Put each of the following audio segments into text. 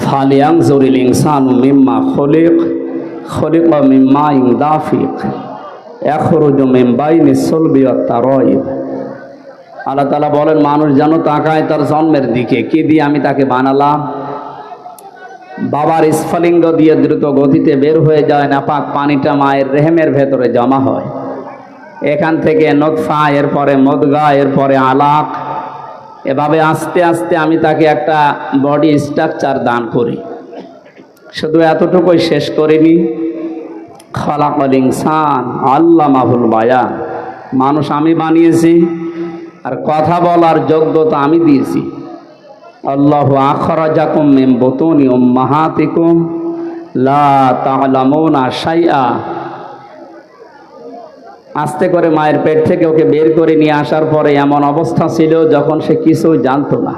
ফালিয়ানজুরিল ইনসানু মিম্মা খুলিকা মিন মাইন দাফিক ইয়াখরুজু মিন বাইনিস সুলবি ওয়াত তারাইব। আল্লাহ তাআলা বলেন, মানুষ যেন তাকায় তার জন্মের দিকে, কি দিয়ে আমি তাকে বানালাম। বাবার স্ফলিঙ্গ দিয়ে দ্রুত গতিতে বের হয়ে যায় নাপাক পানিটা মায়ের রেহেমের ভেতরে জমা হয়। এখান থেকে নতফা, এরপরে মুদগা, এরপরে আলাক, এভাবে আস্তে আস্তে আমি তাকে একটা বডি স্ট্রাকচার দান করি। শুধু এতটুকুই শেষ করিনি, খালাকাল ইনসান আল্লামাহুল বায়ান। মানুষ আমি বানিয়েছি আর কথা বলার যোগ্যতা আমি দিয়েছি। আল্লাহু আখরাজাকুম মিন বুতুনি উম্মাহাতিকুম লা তা'লামুনা শাইআ। আস্তে করে মায়ের পেট থেকে ওকে বের করে নিয়ে আসার পরে এমন অবস্থা ছিল যখন সে কিছু জানতো না।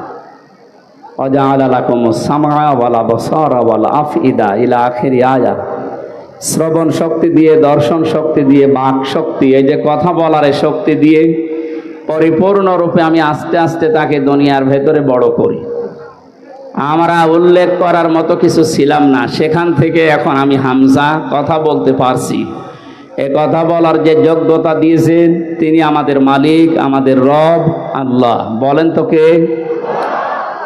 ওয়াজআলা লাকুমুস সামআ ওয়াল আবসারা ওয়াল আফইদা ইলা আখিরি আয়া। শ্রবণ শক্তি দিয়ে, দর্শন শক্তি দিয়ে, বাক শক্তি, এই যে কথা বলার শক্তি দিয়ে পরিপূর্ণরূপে আমি আস্তে আস্তে তাকে দুনিয়ার ভেতরে বড় করি। আমরা উল্লেখ করার মতো কিছু ছিলাম না, সেখান থেকে এখন আমি হামজা, কথা বলতে পারছি। এ কথা বলার যে যোগ্যতা দিয়েছেন তিনি আমাদের মালিক, আমাদের রব আল্লাহ। বলেন তো কে?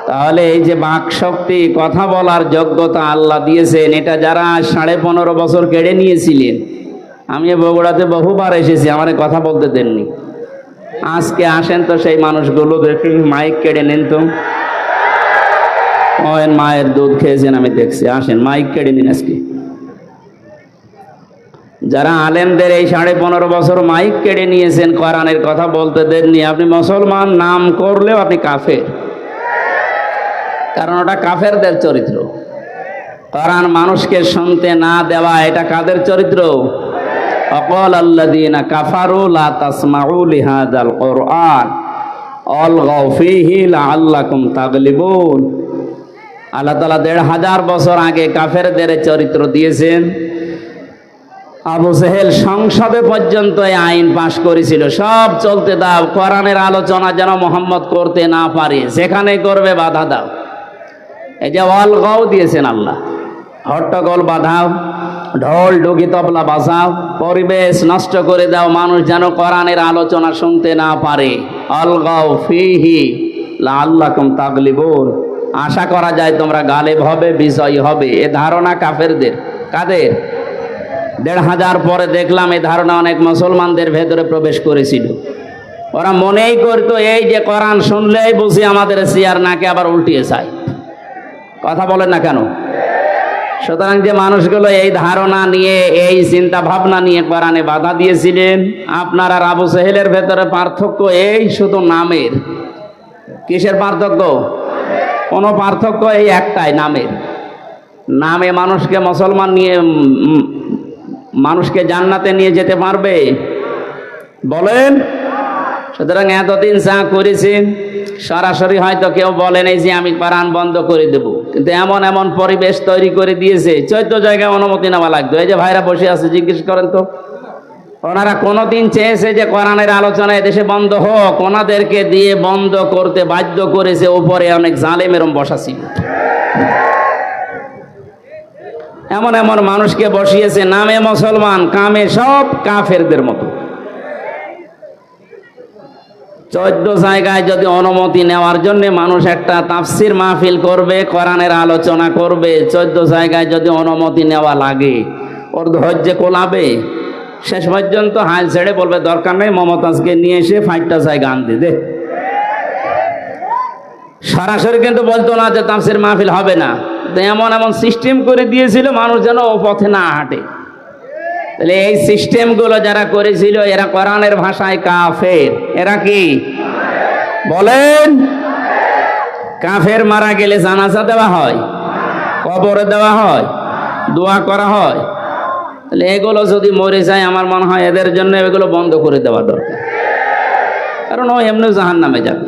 তাহলে এই যে বাক শক্তি, কথা বলার যোগ্যতা আল্লাহ দিয়েছেন, এটা যারা 15.5 বছর কেড়ে নিয়েছিলেন, আমি বগুড়াতে বহুবার এসেছি, আমার কথা বলতে দেননি। আজকে আসেন তো সেই মানুষগুলো, দেখি মাইক কেড়ে নেন তো। মায়ের দুধ খেয়েছেন আমি দেখছি, আসেন মাইক কেড়ে নিন আজকে। যারা আলেমদের এই 15.5 বছর মাইক কেড়ে নিয়েছেন, কোরআনের কথা বলতে দেননি, আপনি মুসলমান নাম করলেও আপনি কাফের, কারণ ওটা কাফেরদের চরিত্র। কোরআন মানুষকে শুনতে না দেওয়া, এটা কাদের চরিত্র? ওয়াকাল আল্লাযীনা কাফারু লা তাসমাউ লিহাযাল কুরআন আলগাউ ফীহি লাআল্লাকুম তাগলিবুন। আল্লাহ তাআলা 1500 বছর আগে কাফেরদের চরিত্র দিয়েছেন। আবু জেহেল সংসদে পর্যন্ত এই আইন পাশ করেছিল, সব চলতে দাও, কোরআনের আলোচনা যেন মোহাম্মদ করতে না পারে, যেখানে করবে বাধা দাও। এই যে অলগাও দিয়েছেন আল্লাহ, হট্টগোল বাঁধাও, ঢোল ডুগি তবলা বাজাও, পরিবেশ নষ্ট করে দাও, মানুষ যেন কোরআনের আলোচনা শুনতে না পারে। অলগাও ফীহি লাআল্লাকুম তাগলিবুন। আশা করা যায় তোমরা গালেব হবে, বিজয়ী হবে, এ ধারণা কাফেরদের। কাদের? 1500 পরে দেখলাম এই ধারণা অনেক মুসলমানদের ভেতরে প্রবেশ করেছিল। ওরা মনেই করতো এই যে কোরআন শুনলেই বুঝি আমাদের চেয়ার নাকে আবার উল্টিয়ে যায়। কথা বলেন না কেন? সুতরাং যে মানুষগুলো এই ধারণা নিয়ে, এই চিন্তা ভাবনা নিয়ে কোরআনে বাধা দিয়েছিলেন, আপনার আর আবু জেহেলের ভেতরে পার্থক্য এই শুধু নামের। কিসের পার্থক্য? কোনো পার্থক্য এই একটাই, নামের। নামে মানুষকে মুসলমান নিয়ে, মানুষকে জান্নাতে নিয়ে যেতে পারবে? বলেন। সুতরাং এতদিন যা করেছেন, সরাসরি হয়তো কেউ বলেন এই যে আমি কোরআন বন্ধ করে দেব, কিন্তু এমন এমন পরিবেশ তৈরি করে দিয়েছে, 14 জায়গায় অনুমতি নেওয়া লাগতো। এই যে ভাইরা বসে আছে, জিজ্ঞেস করেন তো, ওনারা কোনোদিন চেয়েছে যে কোরআনের আলোচনা এদেশে বন্ধ হোক? ওনাদেরকে দিয়ে বন্ধ করতে বাধ্য করেছে, উপরে অনেক জালেমের বসা ছিল। এমন এমন মানুষকে বসিয়েছে, নামে মুসলমান, কামে সব কাফেরদের মতো। 14 জায়গায় যদি অনুমতি নেওয়ার জন্য মানুষ একটা তাফসির মাহফিল করবে, কোরআনের আলোচনা করবে, 14 জায়গায় যদি অনুমতি নেওয়া লাগে, ওর ধৈর্য কোলাবে? শেষ পর্যন্ত হাল ছেড়ে বলবে দরকার নেই, মমতাজকে নিয়ে এসে 5টা জায়গা আনতে দে। সরাসরি কিন্তু বলতো না যে তাফসির মাহফিল হবে না। এমন এমন সিস্টেম করে দিয়েছিল মানুষ যেন ও পথে না হাঁটে। তাহলে এই সিস্টেমগুলো যারা করেছিল, এরা কোরআনের ভাষায় কাফের। এরা কি? বলেন। কাফের মারা গেলে জানাজা দেওয়া হয়, কবরে দেওয়া হয়, দোয়া করা হয়। তাহলে এগুলো যদি মরে যায়, আমার মনে হয় এদের জন্য এগুলো বন্ধ করে দেওয়া দরকার। কারণ ও এমনিও জাহান্নামে যাবে,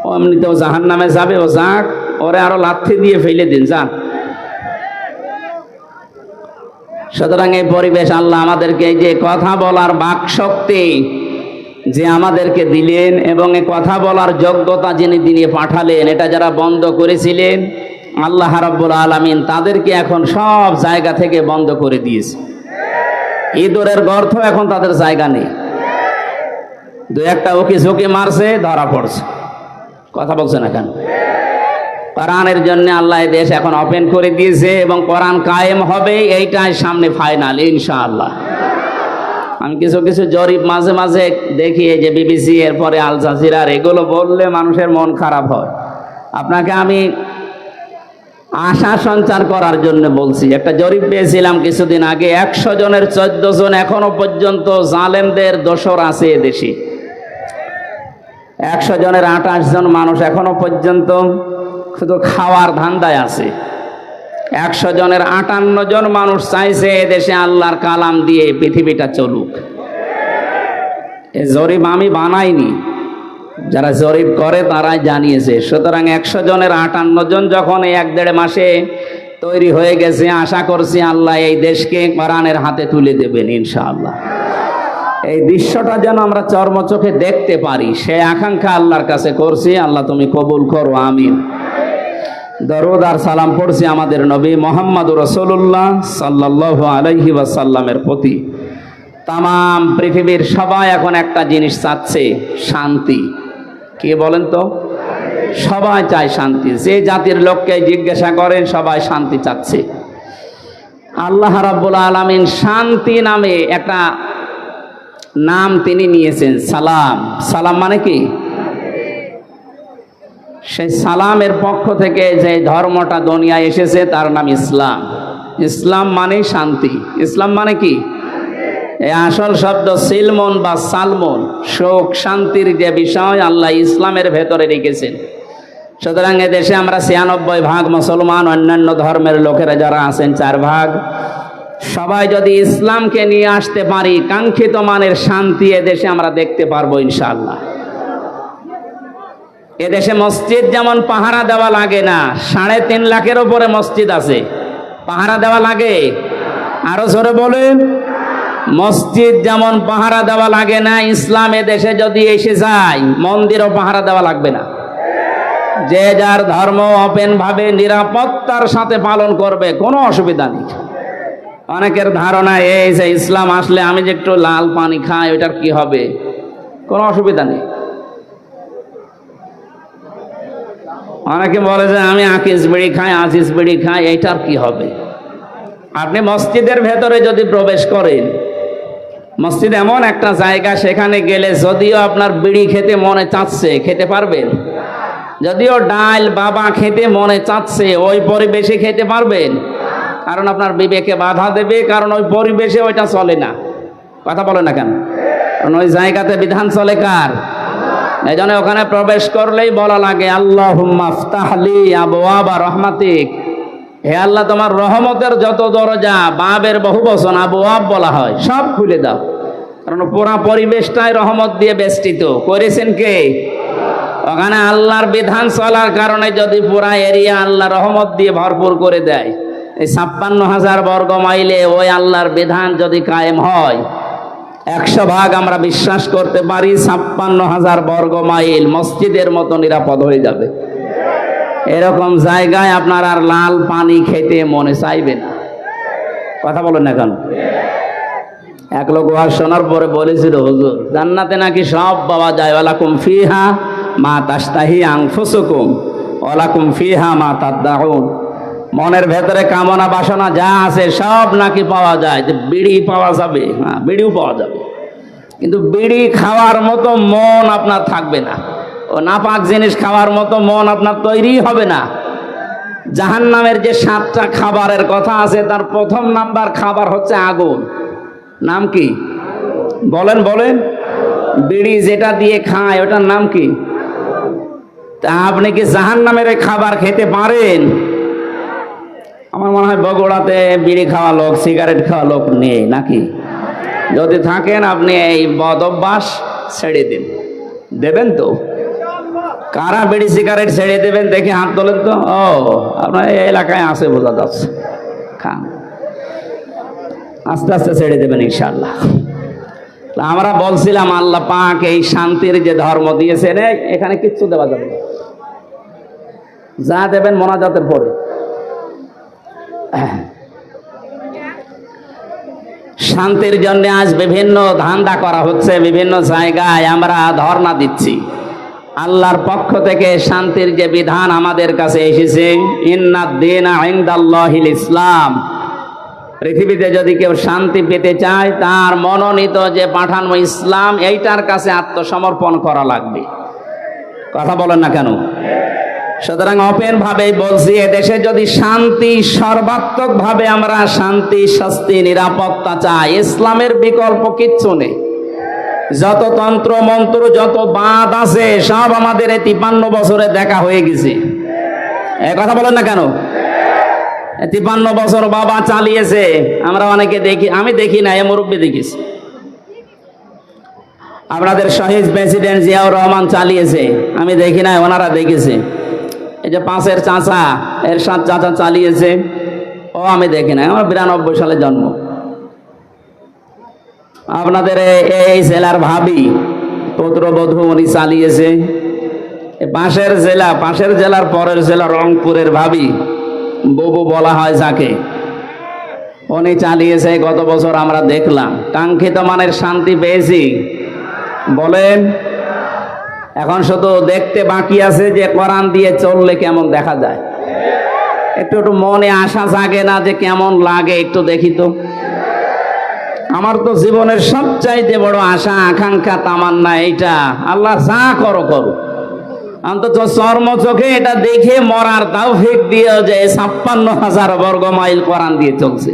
ও এমনিতেও জাহান্নামে যাবে, ও যাক, ওরে আরো লাথি দিয়ে ফেলে দিন, যান। সুতরাং এই পরিবেশ আল্লাহ আমাদেরকে এই যে কথা বলার বাক শক্তি, যে আমাদেরকে দিলেন এবং এ কথা বলার যোগ্যতা যিনি দিয়ে পাঠালেন, এটা যারা বন্ধ করেছিলেন আল্লাহ রাব্বুল আলামিন তাদেরকে এখন সব জায়গা থেকে বন্ধ করে দিয়েছে। ইঁদুরের গর্ত এখন তাদের জায়গা নেই। দু একটা ওকে ঝুঁকি মারছে, ধরা পড়ছে। কথা বলছে না কেন? কোরআনের জন্য আল্লাহ দেশ এখন ওপেন করে দিয়েছে এবং কোরআন কায়েম হবে, এইটাই সামনে ফাইনাল ইনশাআল্লাহ। আমি কিছু কিছু জরিপ মাঝে মাঝে দেখি, যে বিবিসি এরপরে আল জাজিরার, এগুলো বললে মানুষের মন খারাপ হয়। আপনাকে আমি আশা সঞ্চার করার জন্য বলছি। একটা জরিপ পেয়েছিলাম কিছুদিন আগে, 100 জনের 14 জন এখনো পর্যন্ত জালেমদের দোসর আছে এদেশে। 100 জনের 28 জন মানুষ এখনো পর্যন্ত শুধু খাওয়ার ধান্দায় আছে। 100 জনের 58 জন মানুষ চাইছে এদেশে আল্লাহর কালাম দিয়ে পৃথিবীটা চলুক। এ জরিপ আমি বানাইনি, যারা জরিপ করে তারাই জানিয়েছে। সুতরাং 100 জনের 58 জন যখন এই 1-1.5 মাসে তৈরি হয়ে গেছে, আশা করছি আল্লাহ এই দেশকে কোরআনের হাতে তুলে দেবেন ইনশাআল্লাহ। এই দৃশ্যটা যেন আমরা চর্মচোখে দেখতে পারি, সে আকাঙ্ক্ষা আল্লাহর কাছে করছি। আল্লাহ তুমি কবুল করো, আমিন। দরুদ আর সালাম পড়ছি আমাদের নবী মুহাম্মদুর রাসূলুল্লাহ সাল্লাল্লাহু আলাইহি ওয়াসাল্লামের প্রতি। তামাম পৃথিবীর সবাই এখন একটা জিনিস চাচ্ছে, শান্তি। কি বলেন তো? সবাই চায় শান্তি। যে জাতির লোককে জিজ্ঞাসা করেন সবাই শান্তি চাচ্ছে। আল্লাহ রাব্বুল আলামিন শান্তি নামে একটা নাম তিনি নিয়েছেন, সালাম। সালাম মানে কি? সেই সালামের পক্ষ থেকে যে ধর্মটা দুনিয়ায় এসেছে তার নাম ইসলাম। ইসলাম মানে শান্তি। ইসলাম মানে কি? এই আসল শব্দ সিলমন বা সালমন, সুখ শান্তির যে বিষয় আল্লাহ ইসলামের ভেতরে রেখেছেন। সুতরাং এদেশে আমরা 96% মুসলমান, অন্যান্য ধর্মের লোকেরা যারা আছেন 4%। সবাই যদি ইসলামকে নিয়ে আসতে পারি, কাঙ্ক্ষিত মানের শান্তি এদেশে আমরা দেখতে পারবো ইনশাআল্লাহ। এদেশে মসজিদ যেমন পাহারা দেওয়া লাগে না, 3.5 লাখের উপরে মসজিদ আছে, পাহারা দেওয়া লাগে? আরো জোরে বলেন। মসজিদ যেমন পাহারা দেওয়া লাগে না, ইসলাম এদেশে যদি এসে যায় মন্দিরও পাহারা দেওয়া লাগবে না। যে যার ধর্ম ওপেন ভাবে নিরাপত্তার সাথে পালন করবে, কোনো অসুবিধা নেই। অনেকের ধারণা এই যে ইসলাম আসলে আমি যে একটু লাল পানি খাই ওইটার কি হবে? কোনো অসুবিধা নেই। অনেকে বলে যে আমি আকিস বিড়ি খাই, আজিজ বিড়ি খাই, এইটার কি হবে? আপনি মসজিদের ভেতরে যদি প্রবেশ করেন, মসজিদ এমন একটা জায়গা, সেখানে গেলে যদিও আপনার বিড়ি খেতে মনে চাচ্ছে, খেতে পারবেন? যদিও ডাল বাবা খেতে মনে চাচ্ছে, ওই পরিবেশে খেতে পারবেন? কারণ আপনার বিবেকে বাধা দেবে, কারণ ওই পরিবেশে ওইটা চলে না। কথা বলে না কেন? কারণ ওই জায়গাতে বিধান চলে কার? এই জন্য ওখানে প্রবেশ করলেই বলা লাগে আল্লাহুম্মা আফতাহলি আবওয়াবা রহমাতিক, হে আল্লাহ তোমার রহমতের যত দরজা, বাবের বহু বচন আবওয়াব বলা হয়, সব খুলে দাও। কারণ পুরা পরিবেশটাই রহমত দিয়ে বেষ্টিত। করেছেন কে? ওখানে আল্লাহর বিধান চলার কারণে যদি পুরা এরিয়া আল্লাহ রহমত দিয়ে ভরপুর করে দেয়, এই 56,000 বর্গ মাইলে ওই আল্লাহর বিধান যদি কায়েম হয়, 100% আমরা বিশ্বাস করতে পারি 56,000 বর্গ মাইল মসজিদের মতো নিরাপদ হয়ে যাবে। এরকম জায়গায় আপনার আর লাল পানি খেতে মনে চাইবে না। কথা বলেন না কেন? এক লোক ওয়াজ শোনার পরে বলেছিল, হুজুর জান্নাতে নাকি সব পাওয়া যায়, ওয়ালাকুম ফিহা মা তাশতাহি আনফুসুকুম ওয়ালাকুম ফিহা মা তাদদাউন। মনের ভেতরে কামনা বাসনা যা আছে সব নাকি পাওয়া যায়। যে বিড়ি পাওয়া যাবে, হ্যাঁ বিড়িও পাওয়া যাবে, কিন্তু বিড়ি খাওয়ার মতো মন আপনার থাকবে না। ও নাপাক জিনিস খাওয়ার মতো মন আপনার তৈরি হবে না। জাহান্নামের যে 7টা খাবারের কথা আছে, তার প্রথম নাম্বার খাবার হচ্ছে আগুন। নাম কি? বলেন বলেন। বিড়ি যেটা দিয়ে খায় ওটার নাম কি? তা আপনি কি জাহান্নামের খাবার খেতে পারেন? আমার মনে হয় বগুড়াতে বিড়ি খাওয়া লোক, সিগারেট খাওয়া লোক নেই নাকি? যদি থাকেন আপনি এই বদ অভ্যাস ছেড়ে দিন। দেবেন তো? কারা বিড়ি সিগারেট ছেড়ে দেবেন দেখে হাত তোলেন তো। ও আপনার এই এলাকায় আছে, বোঝা যাচ্ছে। খান, আস্তে আস্তে ছেড়ে দেবেন ইনশাআল্লাহ। আমরা বলছিলাম আল্লাহ পাক এই শান্তির যে ধর্ম দিয়েছেন, এখানে কিচ্ছু দেওয়া যাবে না, যা দেবেন মোনাজাতের পরে। শান্তির জন্য আজ বিভিন্ন ধান্দা করা হচ্ছে, বিভিন্ন জায়গায় আমরা ধর্ণা দিচ্ছি। আল্লাহর পক্ষ থেকে শান্তির যে বিধান আমাদের কাছে এসেছে, ইন্নাদ-দীনা ইনদাল্লাহিল ইসলাম, পৃথিবীতে যদি কেউ শান্তি পেতে চায় তার মনোনীত যে পাঠানো ইসলাম, এইটার কাছে আত্মসমর্পণ করা লাগবে। কথা বলেন না কেন? সুতরাং ওপেন ভাবেই বলছি, এদেশে যদি শান্তি, সর্বাত্মক ভাবে আমরা শান্তি, শাস্তি, নিরাপত্তা চাই, ইসলামের বিকল্প কিচ্ছু নেই। যত তন্ত্র মন্ত্র, যত বাদ আছে সব আমাদের এই 53 বছরে দেখা হয়ে গেছে। কথা বলেন না কেন? 53 বছর বাবা চালিয়েছে, আমরা অনেকে দেখি, আমি দেখি না, এ মুরব্বী দেখিস। আপনাদের শহীদ প্রেসিডেন্ট জিয়াউর রহমান চালিয়েছে, আমি দেখি না, ওনারা দেখেছে। এই যে পাশের চাচা, এরশাদ চাচা চালিয়েছে, ও আমি দেখি না, আমার 92 সালে জন্ম। আপনাদের এই জেলার ভাবি, পুত্রবধূ, উনি চালিয়েছে। পাশের জেলার পরের জেলা রংপুরের ভাবি, বুবু বলা হয় যাকে, উনি চালিয়েছে। গত বছর আমরা দেখলাম, কাঙ্ক্ষিত মানের শান্তি পেয়েছি বলেন? এখন শুধু দেখতে বাকি আছে যে কোরআন দিয়ে চললে কেমন দেখা যায়। একটু একটু মনে আশা জাগে না যে কেমন লাগে? একটু দেখি তো। আমার তো জীবনের সবচাইতে বড় আশা, আকাঙ্ক্ষা, তামান্না এইটা, আল্লাহ যা করো করো, অন্তত চর্ম চোখে এটা দেখে মরার তৌফিক দিও যে 56,000 বর্গ মাইল কোরআন দিয়ে চলছে।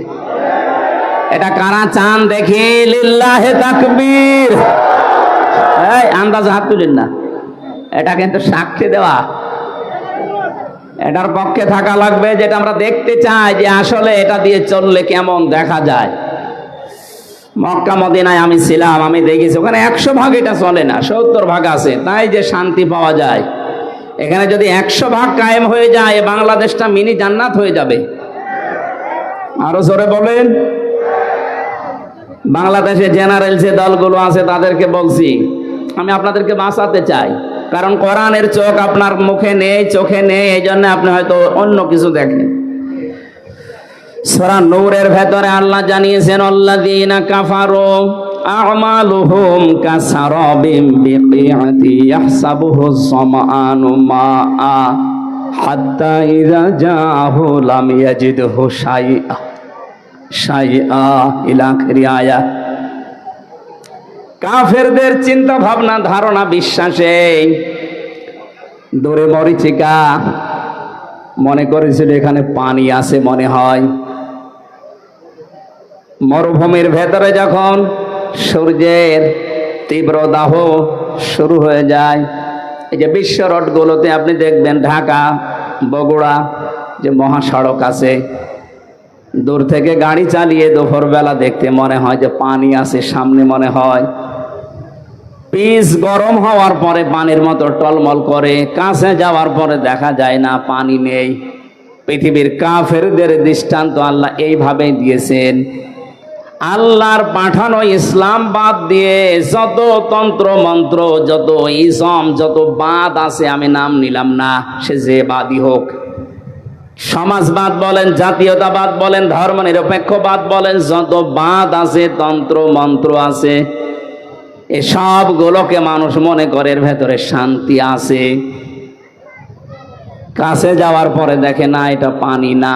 এটা কারা চান দেখি? লিল্লাহে তাকবীর। এই আন্দাজ হাত তুলেন না, এটা কিন্তু সাক্ষী দেওয়া, এটার পক্ষে থাকা লাগবে, যেটা আমরা দেখতে চাই যে আসলে এটা দিয়ে চললে কেমন দেখা যায়। মক্কা মদিনায় আমি ছিলাম, আমি দেখেছি ওখানে 100 ভাগ এটা চলে না, 70 ভাগ আছে, তাই যে শান্তি পাওয়া যায়। এখানে যদি 100 ভাগ কায়েম হয়ে যায়, বাংলাদেশটা মিনি জান্নাত হয়ে যাবে। আরো জোরে বলেন। বাংলাদেশে জেনারেল যে দলগুলো আছে তাদেরকে বলছি, আমি আপনাদেরকে বাঁচাতে চাই, কারণ কোরআনের চোখ আপনার মুখে নেই, চোখে নেই, এই জন্য আপনি হয়তো অন্য কিছু দেখেন। সূরা নূরের ভেতরে আল্লাহ জানিয়েছেন, আল্লাযীনা কাফারু আ'মালুহুম কাসারাবিম বিকিআতি ইয়াহসাবুহু যামআনু মাআ হাত্তা ইযা জাআহু লাম ইয়াজিদহু শাইআ ইলা আখিরি আয়াত। কাফেরদের চিন্তা ভাবনা, ধারণা, বিশ্বাসে দূরে মরিচিকা মনে করেছিল এখানে পানি আছে মনে হয়। মরুভূমির ভেতরে যখন সূর্যের তীব্র দাহ শুরু হয়ে যায়, এই যে বিশ্ব রোডগুলোতে আপনি দেখবেন, ঢাকা, বগুড়া যে মহাসড়ক আছে, দূর থেকে গাড়ি চালিয়ে দুপুরবেলা দেখতে মনে হয় যে পানি আছে সামনে, মনে হয় পিচ গরম হওয়ার পরে পানির মতো টলমল করে, কাছে যাওয়ার পরে দেখা যায় না, পানি নেই। পৃথিবীর কাফেরদের দৃষ্টান্ত আল্লাহ এইভাবে দিয়েছেন। আল্লাহর পাঠানো ইসলাম বাদ দিয়ে যত তন্ত্র মন্ত্র, যত ইসম, যত বাদ আছে, আমি নাম নিলাম না, সে যে বাদই হোক, সমাজবাদ বলেন, জাতীয়তাবাদ বলেন, ধর্ম নিরপেক্ষবাদ বলেন, যত বাদ আছে, তন্ত্র মন্ত্র আছে, এসবগুলোকে মানুষ মনে করে এর ভেতরে শান্তি আছে। কাছে যাওয়ার পরে দেখে না, এটা পানি না।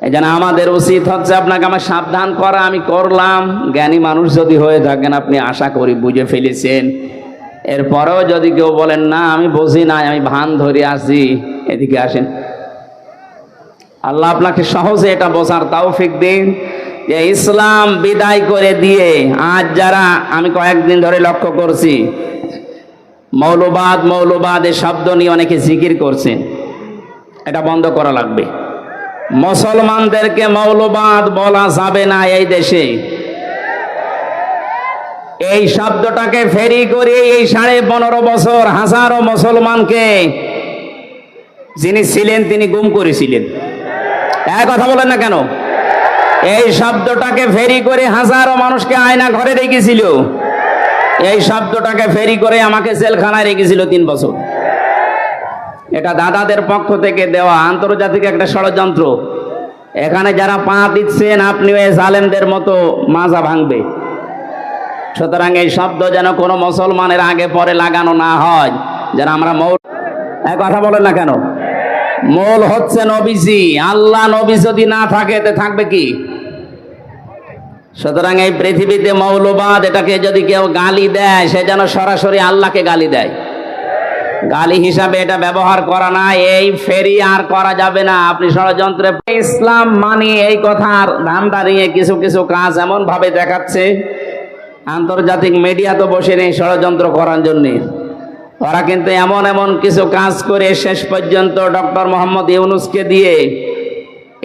এই জন্য আমাদের উচিত হচ্ছে আপনাকে আমার সাবধান করা। আমি করলাম, জ্ঞানী মানুষ যদি হয়ে থাকেন আপনি আশা করি বুঝে ফেলেছেন। এরপরেও যদি কেউ বলেন না আমি বুঝি নাই, আমি ভান ধরে আসি, এদিকে আসেন। আল্লাহ আপনাকে সহজে এটা বোঝার তৌফিক দিন যে ইসলাম বিদায় করে দিয়ে আজ যারা, আমি কয়েকদিন ধরে লক্ষ্য করছি, মৌলবাদ এই শব্দ নিয়ে অনেকে জিকির করছেন, এটা বন্ধ করা লাগবে। মুসলমানদেরকে মৌলবাদ বলা যাবে না এই দেশে। এই শব্দটাকে ফেরি করে এই 15.5 বছর হাজারো মুসলমানকে যিনি ছিলেন তিনি গুম করেছিলেন। এক কথা বলেন না কেন? এই শব্দটাকে ফেরি করে হাজারো মানুষকে আয়না ঘরে রেখেছিল। এই শব্দটাকে ফেরি করে আমাকে জেলখানায় রেখেছিল 3 বছর। এটা দাদাদের পক্ষ থেকে দেওয়া আন্তর্জাতিক একটা ষড়যন্ত্র। এখানে যারা পা দিচ্ছেন আপনি ওই জালেমদের মতো মাজা ভাঙবে। সুতরাং এই শব্দ যেন কোনো মুসলমানের আগে পরে লাগানো না হয়। যেন আমরা মৌল কথা বলেন না কেন? মূল হচ্ছে নবীজি। আল্লাহ নবী যদি না থাকে এতে থাকবে কি? সুতরাং এই পৃথিবীতে মৌলবাদ এটাকে যদি কেউ গালি দেয় সে যেন সরাসরি আল্লাহকে গালি দেয়। গালি হিসাবে এটা ব্যবহার করা না, এই ফেরি আর করা যাবে না। আপনি ষড়যন্ত্রে ইসলাম মানি এই কথার ধান্দা নিয়ে কিছু কিছু কাজ এমন ভাবে দেখাচ্ছে, আন্তর্জাতিক মিডিয়া তো বসে নেই ষড়যন্ত্র করার জন্যে। ওরা কিন্তু এমন এমন কিছু কাজ করে শেষ পর্যন্ত ডক্টর মোহাম্মদ ইউনূসকে দিয়ে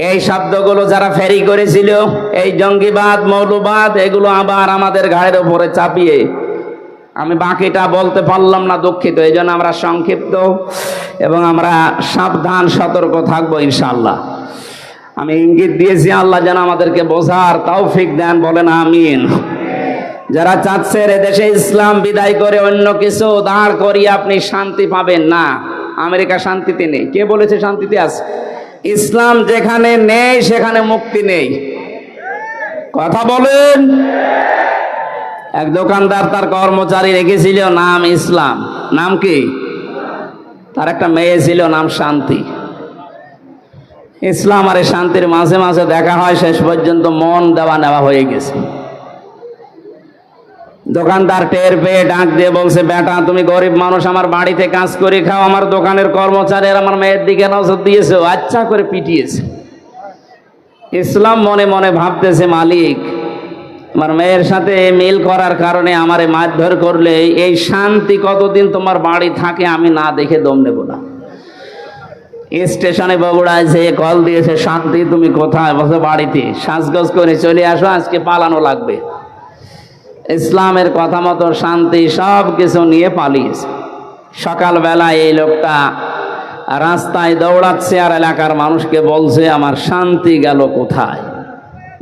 এই শব্দগুলো যারা ফেরি করেছিল, এই জঙ্গিবাদ মৌলবাদ, এগুলো আবার আমাদের ঘাড়ের উপরে চাপিয়ে, আমি বাকিটা বলতে পারলাম না, দুঃখিত। এই জন্য আমরা সংক্ষিপ্ত এবং আমরা সাবধান সতর্ক থাকবো ইনশাআল্লাহ। আমি ইঙ্গিত দিয়েছি, আল্লাহ যেন আমাদেরকে বোঝার তৌফিক দেন, বলেন আমিন। যারা চাচ্ছেন এদেশে ইসলাম বিদায় করে অন্য কিছু দাঁড় করিয়ে আপনি শান্তি পাবেন না, আমেরিকা শান্তিতে নেই। কে বলেছে শান্তিতে আছে? ইসলাম যেখানে নেই সেখানে মুক্তি নেই। কথা বলেন। এক দোকানদার তার কর্মচারী রেখেছিল নাম ইসলাম। নাম কি? তার একটা মেয়ে ছিল নাম শান্তি। ইসলাম আর শান্তির মাঝে মাঝে দেখা হয়, শেষ পর্যন্ত মন দেওয়া নেওয়া হয়ে গেছে। দোকানদার টের পেয়ে ডাক দিয়ে বলছে, বেটা তুমি গরিব মানুষ, আমার বাড়িতে কাজ করে খাও, আমার দোকানের কর্মচারী আর আমার মেয়ের দিকে নজর দিয়েছো, আচ্ছা করে পিটিয়েছে। ইসলাম মনে মনে ভাবতেছে, মালিক আমার মেয়ের সাথে মিল করার কারণে আমারে মারধর করলে এই শান্তি কতদিন তোমার বাড়ি থাকে আমি না দেখে দম নেব না। স্টেশনে বগুড়ায় যে কল দিয়েছে, শান্তি তুমি কোথায়? বসে বাড়িতে, সাজগোজ করে চলে আসো, আজকে পালানো লাগবে। ইসলামের কথা মতো শান্তি সব কিছু নিয়ে পালিয়েছে। সকালবেলা এই লোকটা রাস্তায় দৌড়াচ্ছে আর এলাকার মানুষকে বলছে, আমার শান্তি গেল কোথায়?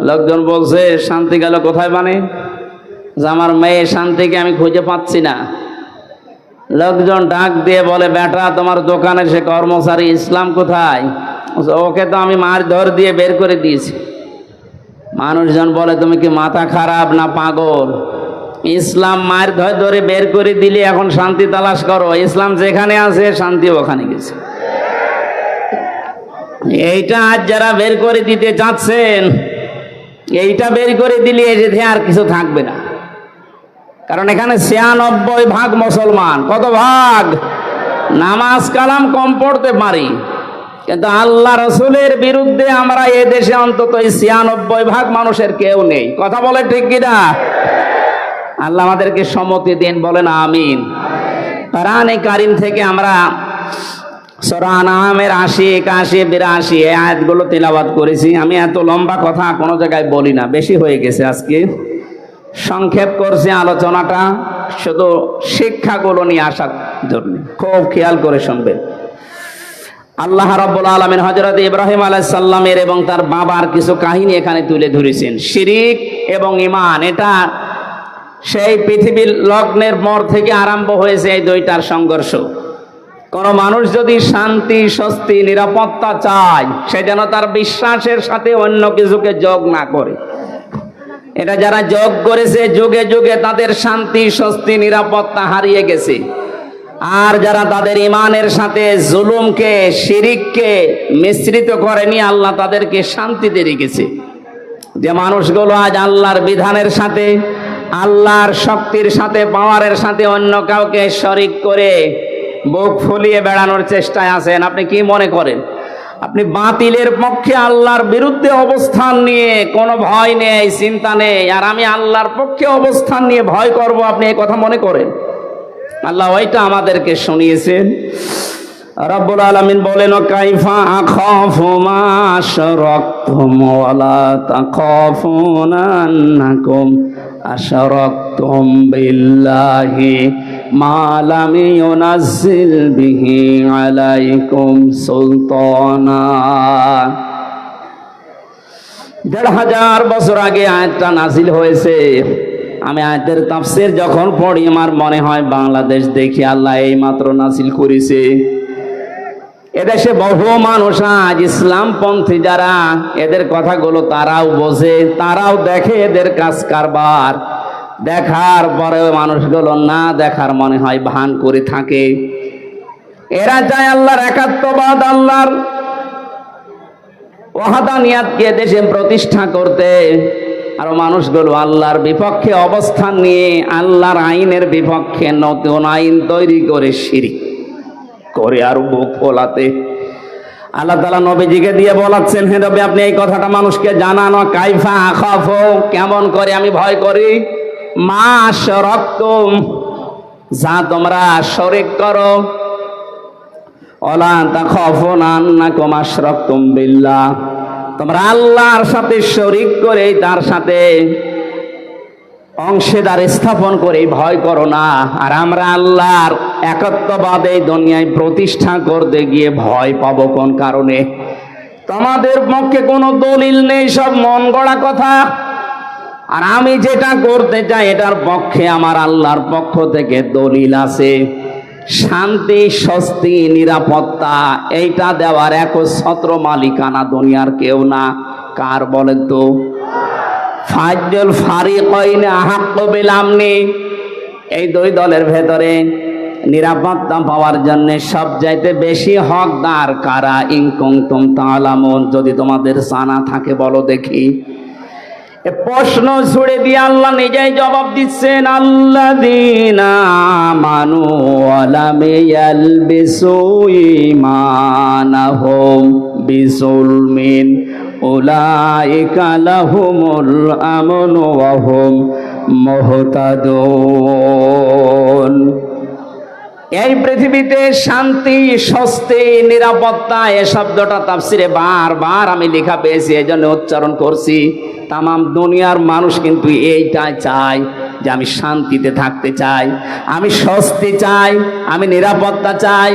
লোকজন বলছে, শান্তি গেল কোথায় মানে? যে আমার মেয়ে শান্তিকে আমি খুঁজে পাচ্ছি না। লোকজন ডাক দিয়ে বলে, বেটা তোমার দোকানের সে কর্মচারী ইসলাম কোথায়? ওকে তো আমি মারধর দিয়ে বের করে দিয়েছি। মানুষজন বলে, তুমি কি মাথা খারাপ না পাগল? ইসলাম মারধর ধরে বের করে দিলে এখন শান্তি তালাশ করো? ইসলাম যেখানে আছে শান্তি ওখানে গেছে। এইটা আজ যারা বের করে দিতে চাচ্ছেন, এইটা বের করে দিলে এসে আর কিছু থাকবে না। কারণ এখানে ৯৬% মুসলমান। কত ভাগ? নামাজ কালাম কম পড়তে পারি, কিন্তু আল্লাহ রসুলের বিরুদ্ধে আমরা এ দেশে অন্তত ৯৬% মানুষের কেউ নেই। কথা বলে ঠিক কিনা? আল্লাহ আমাদেরকে সম্মতি দিন, বলেন আমিন। কোরআনে কারীম থেকে আমরা সূরা আনআমের ৮০, ৮১, ৮২ এই আয়াতগুলো তেলাওয়াত করেছি। আমি এত লম্বা কথা কোনো জায়গায় বলি না, বেশি হয়ে গেছে। আজকে সংক্ষেপ করছি আলোচনাটা, শুধু শিক্ষাগুলো নিয়ে আসার জন্য। খুব খেয়াল করে শুনবেন। আল্লাহ রাব্বুল আলামিন হযরত ইব্রাহিম আলাইহিস সালামের এবং তার বাবার কিছু কাহিনী এখানে তুলে ধরেছেন। শিরিক এবং ঈমান, এটা সেই পৃথিবীর লগ্নের পর থেকে আরম্ভ হয়েছে এই দুইটার সংঘর্ষ। কোন মানুষ যদি শান্তি, স্বস্তি, নিরাপত্তা চায়, সে যেন তার বিশ্বাসের সাথে অন্য কিছুকে যোগ না করে। এটা যারা যোগ করেছে, যুগে যুগে তাদের শান্তি, স্বস্তি, নিরাপত্তা হারিয়ে গেছে। আর যারা তাদের ঈমানের সাথে জুলুমকে, শিরিককে মিশ্রিত করেনি, আল্লাহ তাদেরকে শান্তিতে রেখেছে। যে মানুষগুলো আজ আল্লাহর বিধানের সাথে, আল্লাহর শক্তির সাথে, পাওয়ারের সাথে অন্য কাউকে শরিক করে বুক ফুলিয়ে বেড়ানোর চেষ্টায় আছেন, আপনি কি মনে করেন? আপনি বাতিলের পক্ষে, আল্লাহর বিরুদ্ধে অবস্থান নিয়ে কোনো ভয় নেই, চিন্তা নেই, আর আমি আল্লাহর পক্ষে অবস্থান নিয়ে ভয় করব, আপনি এই কথা মনে করেন? আল্লাহ ওইটা আমাদেরকে শুনিয়েছেন। রব্বুল আলামিন বলেন, কাইফা আখাফু মা আশরাকতুম ওয়ালা তাখাফুনা আন্নাকুম আশরাকতুম বিল্লাহি মা লাম ইউনাজ্জিল বিহি আলাইকুম সুলতানা। ১,৫০০ বছর আগে আয়াতটা নাজিল হয়েছে। আমি আয়াতের তাফসীর যখন পড়ি আমার মনে হয় বাংলাদেশ দেখি আল্লাহ এই মাত্র নাজিল করেছে। এদেশে বহু মানুষ আজ ইসলামপন্থী যারা, এদের কথাগুলো তারাও বোঝে, তারাও দেখে এদের কাজ কারবার, দেখার পরেও মানুষগুলো না দেখার মনে হয় ভান করে থাকে। এরা চায় আল্লাহর একাত্মবাদ, আল্লাহর ওয়াহদানিয়াতকে দেশে প্রতিষ্ঠা করতে, আর মানুষগুলো আল্লাহর বিপক্ষে অবস্থান নিয়ে আল্লাহর আইনের বিপক্ষে নতুন আইন তৈরি করে শিরক করে আর বুক ফোলাতে। আল্লাহ তাআলা নবীজিকে দিয়ে বলাচ্ছেন, হে নবী আপনি এই কথাটা মানুষকে জানান, কাইফা আখাফু, কেমন করে আমি ভয় করি, মা আশরাকতুম, যা তোমরা শরীক করো, ওয়ালা তাখাফুনা আন্নাকুম আশরাকতুম বিল্লাহ, তোমরা আল্লাহর সাথে শরীক করে তার সাথে অংশীদার স্থাপন করে ভয় করো না। আর আমরা আল্লাহর একত্ববাদ এই দুনিয়ায় প্রতিষ্ঠা করতে গিয়ে ভয় পাবো কোন কারণে? তোমাদের পক্ষে কোনো দলিল নেই, সব মন গড়া কথা। আর আমি যেটা করতে চাই এটার পক্ষে আমার আল্লাহর পক্ষ থেকে দলিল আছে। শান্তি, স্বস্তি, নিরাপত্তা এইটা দেওয়ার একচ্ছত্র মালিকানা দুনিয়ার কেউ না। কার বলেন তো? ফাজল ফারিকাইন আহাক্কু বিল আমনি, এই দুই দলের ভেতরে নিরাপত্তা পাওয়ার জন্য সবচাইতে বেশি হকদার কারা? ইন কুনতুম তা'লামুন, যদি তোমাদের জানা থাকে বলো দেখি। এ প্রশ্ন ছুড়ে দিয়ে আল্লাহ নিজেই জবাব দিচ্ছেন, আল্লাযীনা আমানু ওয়া লাম ইয়ালবিসু ঈমানাহুম বিযুলমিন উলাইকা লাহুমুল আমনু ওয়া হুম মুহতাদুন। এই পৃথিবীতে শান্তি, স্বস্তি, নিরাপত্তা এ শব্দটা তাফসিরে বারবার আমি লেখা পেয়েছি, এই জন্য উচ্চারণ করছি। তামাম দুনিয়ার মানুষ কিন্তু এইটাই চায় যে আমি শান্তিতে থাকতে চাই, আমি স্বস্তি চাই, আমি নিরাপত্তা চাই।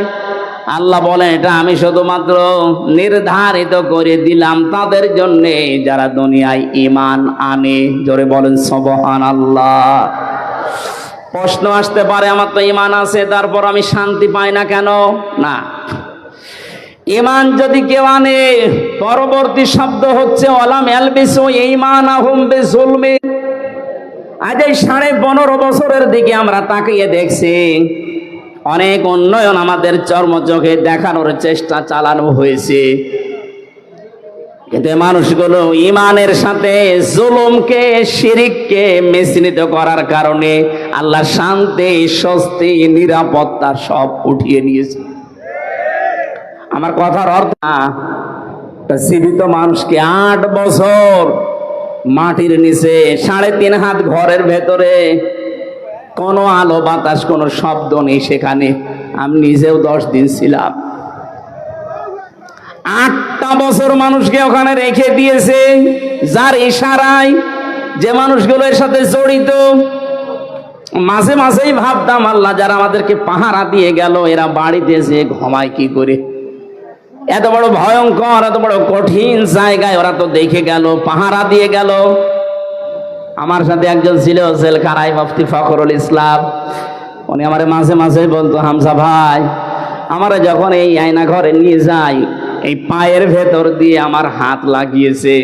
আল্লাহ বলেন এটা আমি শুধুমাত্র নির্ধারিত করে দিলাম তাদের জন্যে যারা দুনিয়ায় ঈমান আনে। জোরে বলেন সুবহানাল্লাহ। প্রশ্ন আসতে পারে, আমার তো ঈমান আছে তারপর আমি শান্তি পাই না কেন? না, ঈমান যদি কেউ আনে, পরবর্তী শব্দ হচ্ছে ওয়ালাম ইয়ালবিসু ঈমানাহুম বিযুলমি। আজ এই 15.5 বছরের দিকে আমরা তাকিয়ে দেখছি, অনেক উন্নয়ন আমাদের চর্মচোখে দেখানোর চেষ্টা চালানো হয়েছে, কিন্তু মানুষগুলো ঈমানের সাথে জুলুমকে, শিরককে মিশ্রিত করার কারণে আল্লাহ শান্তি, স্বস্তি, নিরাপত্তা সব উঠিয়ে নিয়েছে। আমার কথার অর্থ না, জীবিত মানুষকে 8 বছর মাটির নিচে 3.5 হাত ঘরের ভেতরে, কোনো আলো বাতাস, কোনো শব্দ নেই সেখানে। আমি নিজেও 10 দিন ছিলাম। 8টা বছর মানুষকে ওখানে রেখে দিয়েছে, যার ইশারায় যে মানুষগুলো এর সাথে জড়িত। মাঝে মাঝেই ভাবতাম আল্লাহ যারা আমাদেরকে পাহারা দিয়ে গেল এরা বাড়িতে যে ঘুমায় কি করে? এত বড় ভয়ঙ্কর, এত বড় কঠিন জায়গায় ওরা তো দেখে গেল, পাহারা দিয়ে গেল। আমার সাথে একজন ছিল জেলখানায়, মুফতি ফখরুল ইসলাম। উনি আমার মাঝে মাঝে বলতো, হামজা ভাই আমারা যখন এই আয়না ঘরে নিয়ে যাই, এই পায়ের ভেতর দিয়ে আমার হাত লাগিয়েছে,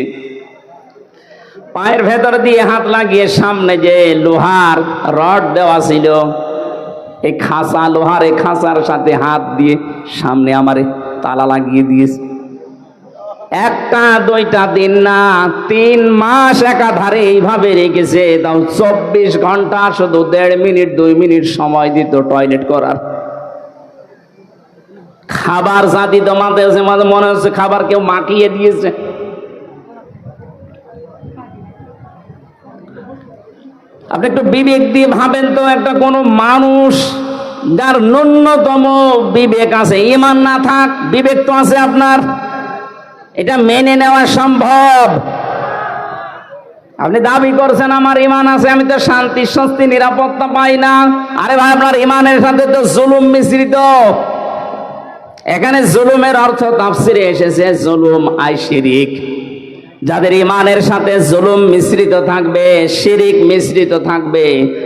পায়ের ভেতর দিয়ে হাত লাগিয়ে সামনে যে লোহার রড দেওয়া ছিল, এই খাঁচা, লোহার এই খাঁচার সাথে হাত দিয়ে সামনে আমার তালা লাগিয়ে দিয়েছে। 1টা 2টা দিন না, 3 মাস একাধারে এইভাবে রেখেছে। তাও 24 ঘন্টা শুধু 1.5 মিনিট 2 মিনিট সময় দিত টয়লেট করার। খাবার যা দিত মাঝে মাঝে মনে হচ্ছে খাবার কেউ মাখিয়ে দিয়েছে। আপনি একটু বিবেক দিয়ে ভাবেন তো, একটা কোনো মানুষ যার ন্যূনতম বিবেক আছে, ঈমান না থাক, বিবেক তো আছে আপনার, এটা মেনে নেওয়া সম্ভব? আপনি দাবি করছেন আমার ঈমান আছে, আমি তো শান্তি, স্বস্তি, নিরাপত্তা পাই না। আরে ভাই, আপনার ঈমানের সাথে তো জুলুম মিশ্রিত। এখানে জুলুমের অর্থ তাফসিরে এসেছে জুলুম আই শিরিক। যাদের ইমানের সাথে জুলুম মিশ্রিত থাকবে, শিরিক মিশ্রিত থাকবে,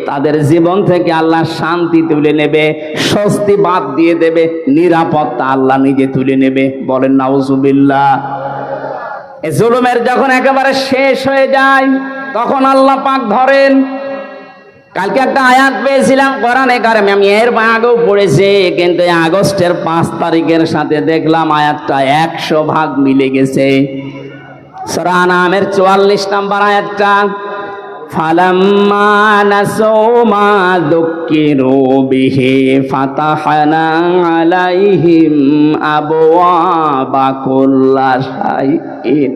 তাদের জীবন থেকে আল্লাহ শান্তি তুলে নেবে, স্বস্তি বাদ দিয়ে দেবে, নিরাপত্তা আল্লাহ নিজে তুলে নেবে। বলেন নাউজুবিল্লাহ। এই জুলুমের যখন একেবারে শেষ হয়ে যায় তখন আল্লাহ পাক ধরেন। কালকে একটা আয়াত পেয়েছিলাম কোরআনে কারিমে, আমি এর আগেও পড়েছি, কিন্তু আগস্টের 5 তারিখের সাথে দেখলাম আয়াতটা 100 ভাগ মিলে গেছে। সূরা আনামের 44 নম্বর আয়াতটা, ফালাম্মা নাসু মা যুক্কিরু বিহি ফাতাহনা আলাইহিম আবওয়াবা কুল্লা শাইইন।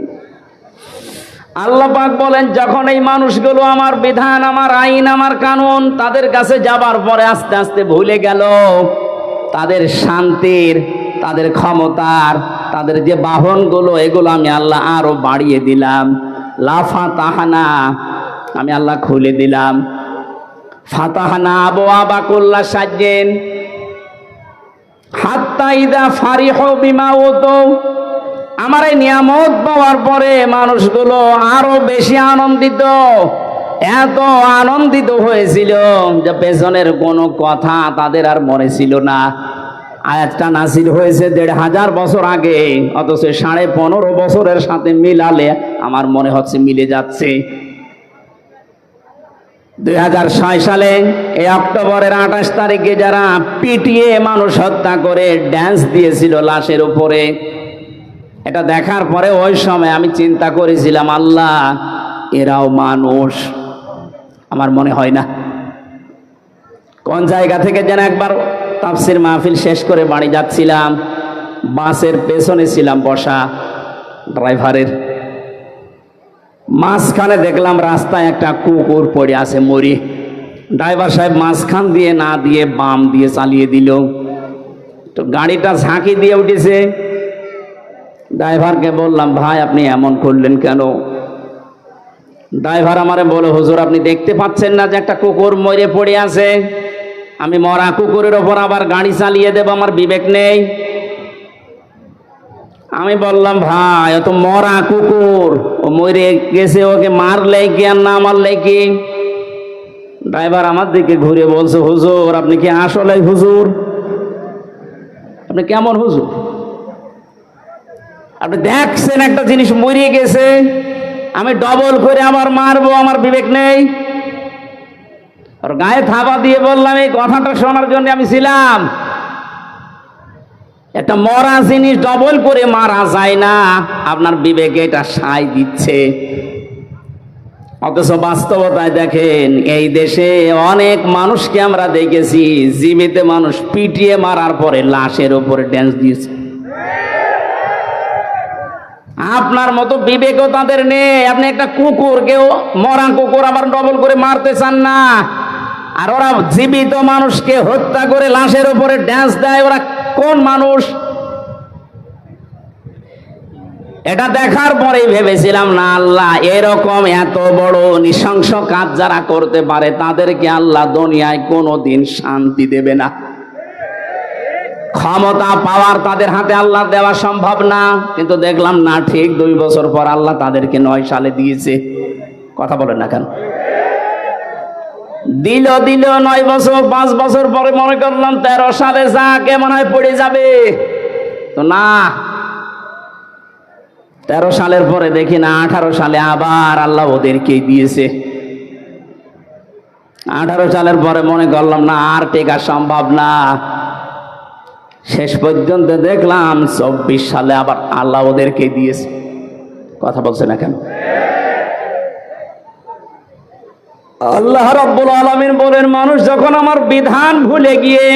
আল্লাহ পাক বলেন, যখন এই মানুষগুলো আমার বিধান, আমার আইন, আমার কানুন তাদের কাছে যাবার পরে আস্তে আস্তে ভুলে গেল, তাদের শান্তির, তাদের ক্ষমতার, তাদের যে বাহনগুলো, এগুলো আমি আল্লাহ আরো বাড়িয়ে দিলাম। লাফাতাহানা, আমি আল্লাহ খুলে দিলাম। ফাতাহানা আবওয়াবা কুল্লা শাইইন হাত্তা ইযা ফারিহু বিমা উতু। আমার এই নিয়ামত পাওয়ার পরে মানুষগুলো আরো বেশি আনন্দিত, এত আনন্দিত হয়েছিল যে পেছনের কোনো কথা তাদের আর মনে ছিল না। আয়াতটা নাযিল হয়েছে 1500 বছর আগে, অথচ 15.5 বছরের সাথে মিলালে আমার মনে হচ্ছে মিলে যাচ্ছে। 2006 সালে এই অক্টোবরের 28 তারিখে যারা পিটিয়ে মানুষ হত্যা করে ড্যান্স দিয়েছিল লাশের উপরে, এটা দেখার পরে ওই সময় আমি চিন্তা করেছিলাম, আল্লাহ এরাও মানুষ? আমার মনে হয় না। কোন জায়গা থেকে যেন একবার তাফসির মাহফিল শেষ করে বাড়ি যাচ্ছিলাম, বাসের পেছনে ছিলাম বসা, ড্রাইভারের মাঝখানে দেখলাম রাস্তায় একটা কুকুর পড়ে আছে মরি। ড্রাইভার সাহেব মাঝখান দিয়ে না দিয়ে বাম দিয়ে চালিয়ে দিল, তো গাড়িটা ঝাঁকি দিয়ে উঠেছে। ড্রাইভারকে বললাম, ভাই আপনি এমন করলেন কেন? ড্রাইভার আমারে বলে, হুজুর আপনি দেখতে পাচ্ছেন না যে একটা কুকুর মরে পড়ে আছে? আমি মরা কুকুরের ওপর আবার গাড়ি চালিয়ে দেব, আমার বিবেক নেই? আমি বললাম, ভাই ও তো মরা কুকুর, ও মরে গেছে, ওকে মারলে কি আর না মারলে কি? ড্রাইভার আমার দিকে ঘুরে বলছে, হুজুর আপনি কি আসলে হুজুর? আপনি কেমন হুজুর? আপনি দেখছেন একটা জিনিস মরিয়ে গেছে, আমি ডবল করে আবার মারবো, আমার বিবেক নেই? আর গায়ে থাবা দিয়ে বললাম, এই কথাটা শোনার জন্য আমি ছিলাম। একটা মরা জিনিস ডবল করে মারা যায় না, আপনার বিবেকে এটা সায় দিচ্ছে। অথচ বাস্তবতায় দেখেন, এই দেশে অনেক মানুষকে আমরা দেখেছি জীবিত মানুষ পিটিয়ে মারার পরে লাশের উপরে ড্যান্স দিয়েছে। আপনার মতো বিবেকও তাদের নেই। আপনি একটা কুকুরকেও, মরা কুকুর আবার ডবল করে মারতে চান না, আর ওরা জীবিত মানুষকে হত্যা করে লাশের উপরে ড্যান্স দেয়। ওরা কোন মানুষ? এটা দেখার পরেই ভেবেছিলাম, না আল্লাহ এরকম এত বড় নৃশংস কাজ যারা করতে পারে তাদেরকে আল্লাহ দুনিয়ায় কোনোদিন শান্তি দেবে না। ক্ষমতা পাওয়ার তাদের হাতে আল্লাহ দেওয়া সম্ভব না, কিন্তু দেখলাম না, ঠিক 2 বছর পর আল্লাহ তাদেরকে 9 সালে দিয়েছে। কথা বলেন না কেন? দিল 9 বছর, 5 বছর পরে মনে করলাম 13 সালে যা কেমন হয় পড়ে যাবে, তো না। 13 সালের পরে দেখি না 18 সালে আবার আল্লাহ ওদেরকেই দিয়েছে। 18 সালের পরে মনে করলাম না, আর টেকা সম্ভব না। শেষ পর্যন্ত দেখলাম 24 সালে আবার আল্লাহ ওদেরকে দিয়েছে। কথা বলছে না কেন? আল্লাহ রাব্বুল আলামিন বলেন, মানুষ যখন আমার বিধান ভুলে গিয়ে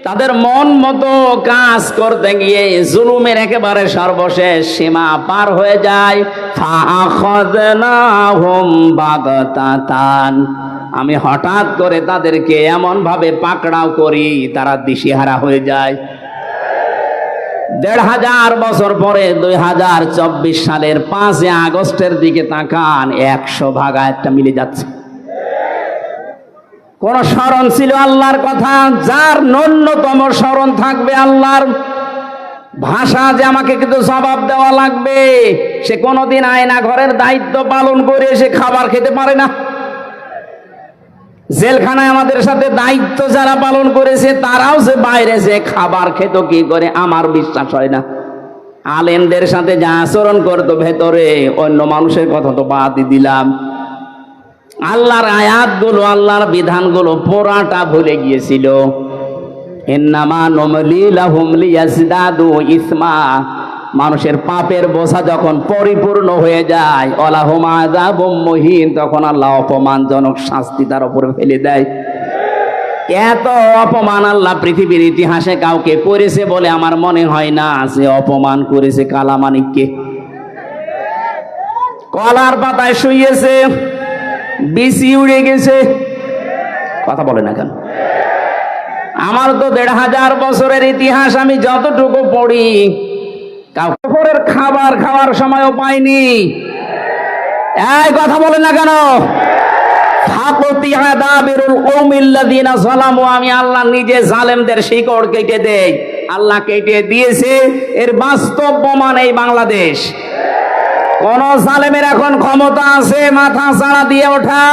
তাদের মন মতো কাজ করতে গিয়ে জুলুমের একেবারে সর্বশেষ সীমা পার হয়ে যায়, ফাআখাযনাহুম বাগতাতান, আমি হঠাৎ করে তাদেরকে এমন ভাবে পাকড়াও করি তারা দিশেহারা হয়ে যায়। 1500 বছর পরে 2024 সালের 5 আগস্টের দিকে তাকান, 100 ভাগ আয়াতটা মিলে যাচ্ছে। কোন স্মরণ ছিল আল্লাহর কথা? যার ন্যূনতম স্মরণ থাকবে আল্লাহর, ভাষা যে আমাকে কিন্তু জবাব দেওয়া লাগবে, সে কোনোদিন আয়না ঘরের দায়িত্ব পালন করে সে খাবার খেতে পারে না। জেলখানায় আমাদের সাথে দায়িত্ব যারা পালন করেছে তারাও যে বাইরে যে খাবার খেত কি করে আমার বিশ্বাস হয় না। আলেমদের সাথে যা আচরণ করতো ভেতরে, অন্য মানুষের কথা তো বাদই দিলাম, আল্লাহর আয়াতগুলো আল্লাহর বিধানগুলো পুরাটা ভুলে গিয়েছিল। ইন্নামা নুমলি লাহুম লিয়াজদাদু ইসমা, মানুষের পাপের বোঝা যখন পরিপূর্ণ হয়ে যায়, ওয়ালাহুম আযাবুম মুহিন, তখন আল্লাহ অপমানজনক শাস্তি তার উপরে ফেলে দেয়। এত অপমান আল্লাহ পৃথিবীর ইতিহাসে কাউকে করেছে বলে আমার মনে হয় না। যে অপমান করেছে কালামানিককে, কলার পাতায় শুইয়েছে, বিসি উড়ে গেছে, কথা বলে না কেন? আমার তো ১৫০০ বছরের ইতিহাস আমি যতটুকু পড়ি, কাউকে খাবার খাওয়ার সময়ও পাইনি। এই কথা বলে না কেন? আমি আল্লাহ নিজে জালেমদের শিকড় কেটে দেই, আল্লাহ কেটে দিয়েছে। এর বাস্তব প্রমাণ এই বাংলাদেশ। কোন জালেমের এখন ক্ষমতা আছে মাথা চাড়া দিয়ে ওঠা?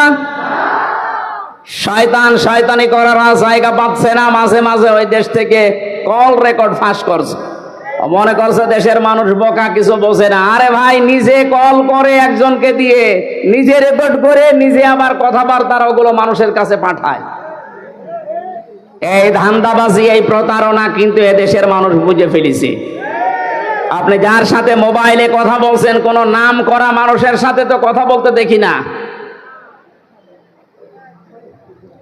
শয়তান শয়তানি করার জায়গা পাচ্ছে না। মাঝে মাঝে ওই দেশ থেকে কল রেকর্ড ফাঁস করছে, মনে করছে দেশের মানুষ বোকা, কিছু বোঝে না। আরে ভাই, নিজে কল করে একজনকে দিয়ে, নিজে রেকর্ড করে, নিজে আবার কথাবার্তা ওগুলো মানুষের কাছে পাঠায়। এই ধান্দাবাজি, এই প্রতারণা কিন্তু এদেশের মানুষ বুঝে ফেলেছে। আপনি যার সাথে মোবাইলে কথা বলছেন, কোন নাম করা মানুষের সাথে তো কথা বলতে দেখি না।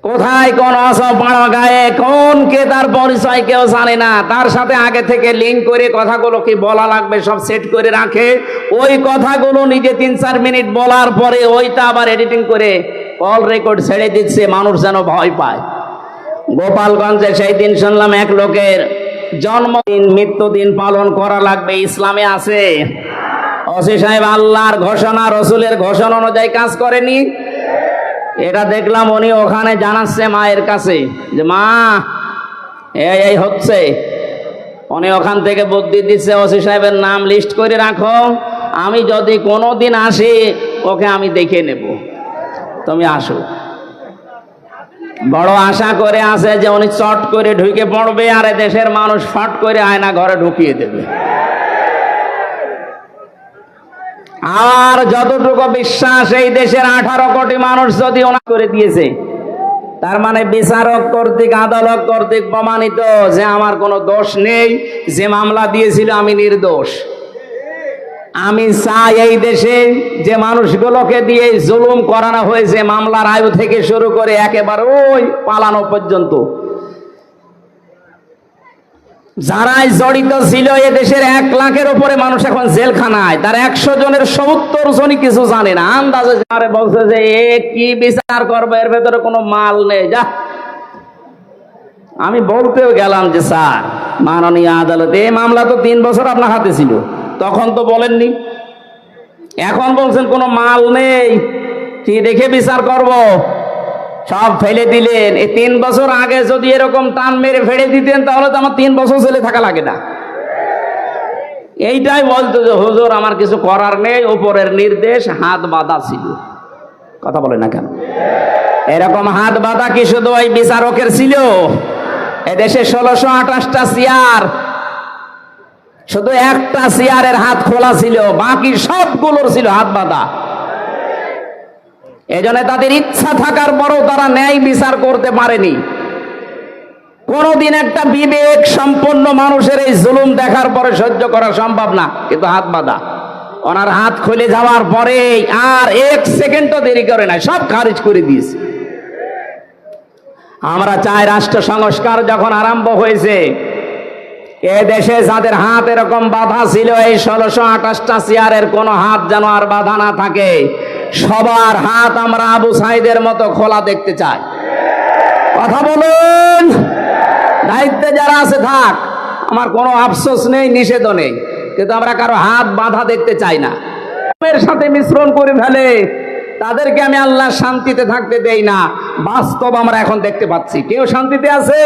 কোথায় কোন অসপাড়া গায়ে কোন কে, তার পরিচয় কেউ জানে না। তার সাথে আগে থেকে লিঙ্ক করে কথাগুলো কি বলা লাগবে সব সেট করে রাখে। ওই কথাগুলো নিজে ৩-৪ মিনিট বলার পরে ওইটা আবার এডিটিং করে কল রেকর্ড ছেড়ে দিচ্ছে, মানুষ যেন ভয় পায়। গোপালগঞ্জে সেই দিন শুনলাম এক লোকের জন্মদিন মৃত্যুদিন পালন করা লাগবে, ইসলামে আছে। ওসি সাহেব আল্লাহর ঘোষণা রসুলের ঘোষণা অনুযায়ী কাজ করেনি। এটা দেখলাম উনি ওখানে জানাচ্ছে মায়ের কাছে যে মা এই হচ্ছে। উনি ওখান থেকে বুদ্ধি দিচ্ছে, ওসি সাহেবের নাম লিস্ট করে রাখো, আমি যদি কোনোদিন আসি ওকে আমি দেখে নেব, তুমি আসো। বড় আশা করে আছে যে উনি চট করে ঢুকে পড়বে আর দেশের মানুষ ফট করে আয়না ঘরে ঢুকিয়ে দেবে। আর যতটুকু বিশ্বাস, এই দেশের 18 কোটি মানুষ যদি ওনা করে দিয়েছে, তার মানে বিচারক কর্তৃক আদালত কর্তৃক প্রমাণিত যে আমার কোনো দোষ নেই, যে মামলা দিয়েছিল আমি নির্দোষ। আমি চাই এই দেশে যে মানুষগুলোকে দিয়ে জুলুম করানো হয়েছে, মামলার আয়ু থেকে শুরু করে একেবারে ওই পালানো পর্যন্ত, যারাই জড়িত ছিল, এ দেশের 1 লাখের উপরে মানুষ এখন জেলখানায়, তার 100 জনের 70 জনই কিছু জানে না। আন্দাজে যারে বলছে যে এ কি বিচার করবে, এর ভেতরে কোনো মাল নেই, যা। আমি বলতেও গেলাম যে স্যার, মাননীয় আদালতে এই মামলা তো 3 বছর আপনার হাতে ছিল, তখন তো বলেননি, এখন বলছেন কোনো মাল নেই, কি দেখে বিচার করব? সব ফেলে দিলেন। এই 3 বছর আগে যদি এরকম টান মেরে ফেলে দিতেন তাহলে তো আমার 3 বছর জেলে থাকা লাগে না। এইটাই বলতো যে হুজুর আমার কিছু করার নেই, উপরের নির্দেশ, হাত বাঁধা ছিল। কথা বলে না কেন? এরকম হাত বাঁধা কি শুধু ওই বিচারকের ছিল? এদেশে 1628টা চেয়ার, শুধু একটা চেয়ারের হাত খোলা ছিল, বাকি সবগুলোর ছিল হাত বাঁধা। এজন্য তাদের ইচ্ছা থাকার পরও তারা ন্যায় বিচার করতে পারেনি। কোনদিন একটা বিবেক সম্পন্ন মানুষের এই জুলুম দেখার পরে সহ্য করা সম্ভব না, কিন্তু হাত বাঁধা। ওনার হাত খুলে যাওয়ার পরে আর 1 সেকেন্ডও দেরি করে নাই, সব খারিজ করে দিয়েছে। আমরা চাই রাষ্ট্র সংস্কার যখন আরম্ভ হয়েছে, এ দেশে যাদের হাত এরকম বাঁধা ছিল, এই 1628টা চেয়ারের কোনো হাত যেন আর বাঁধা না থাকে। সবার হাত আমরা আবু সাইদের মতো খোলা দেখতে চাই। কথা বলুন। দায়িত্বে যারা আছে থাক, আমার কোনো আফসোস নেই, নিষেধও নেই, কিন্তু আমরা কারো হাত বাঁধা দেখতে চাই না। এর সাথে মিশ্রণ করে ফেলে তাদেরকে আমি আল্লাহ শান্তিতে থাকতে দেই না। বাস্তব আমরা এখন দেখতে পাচ্ছি, কেউ শান্তিতে আছে?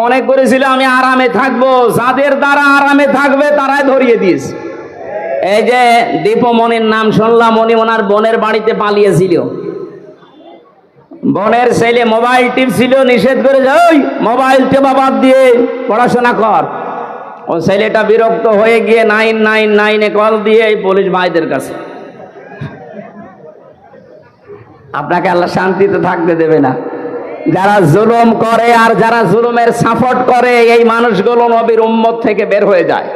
মনে করেছিল আমি আরামে থাকবো, যাদের দ্বারা আরামে থাকবে তারাই ধরিয়ে দিয়েছে। এই যে দীপমণির নাম শুনলাম, উনি ওনার বোনের বাড়িতে পালিয়েছিল। বোনের ছেলে মোবাইল টিপছিল, নিষেধ করে যে ওই মোবাইল টেপা বাদ দিয়ে পড়াশোনা কর। ও ছেলেটা বিরক্ত হয়ে গিয়ে 999 কল দিয়ে এই পুলিশ ভাইদের কাছে। আপনাকে আল্লাহ শান্তিতে থাকতে দেবে না। যারা জুলুম করে আর যারা জুলুমের সাপোর্ট করে, এই মানুষগুলো নবীর উম্মত থেকে বের হয়ে যায়।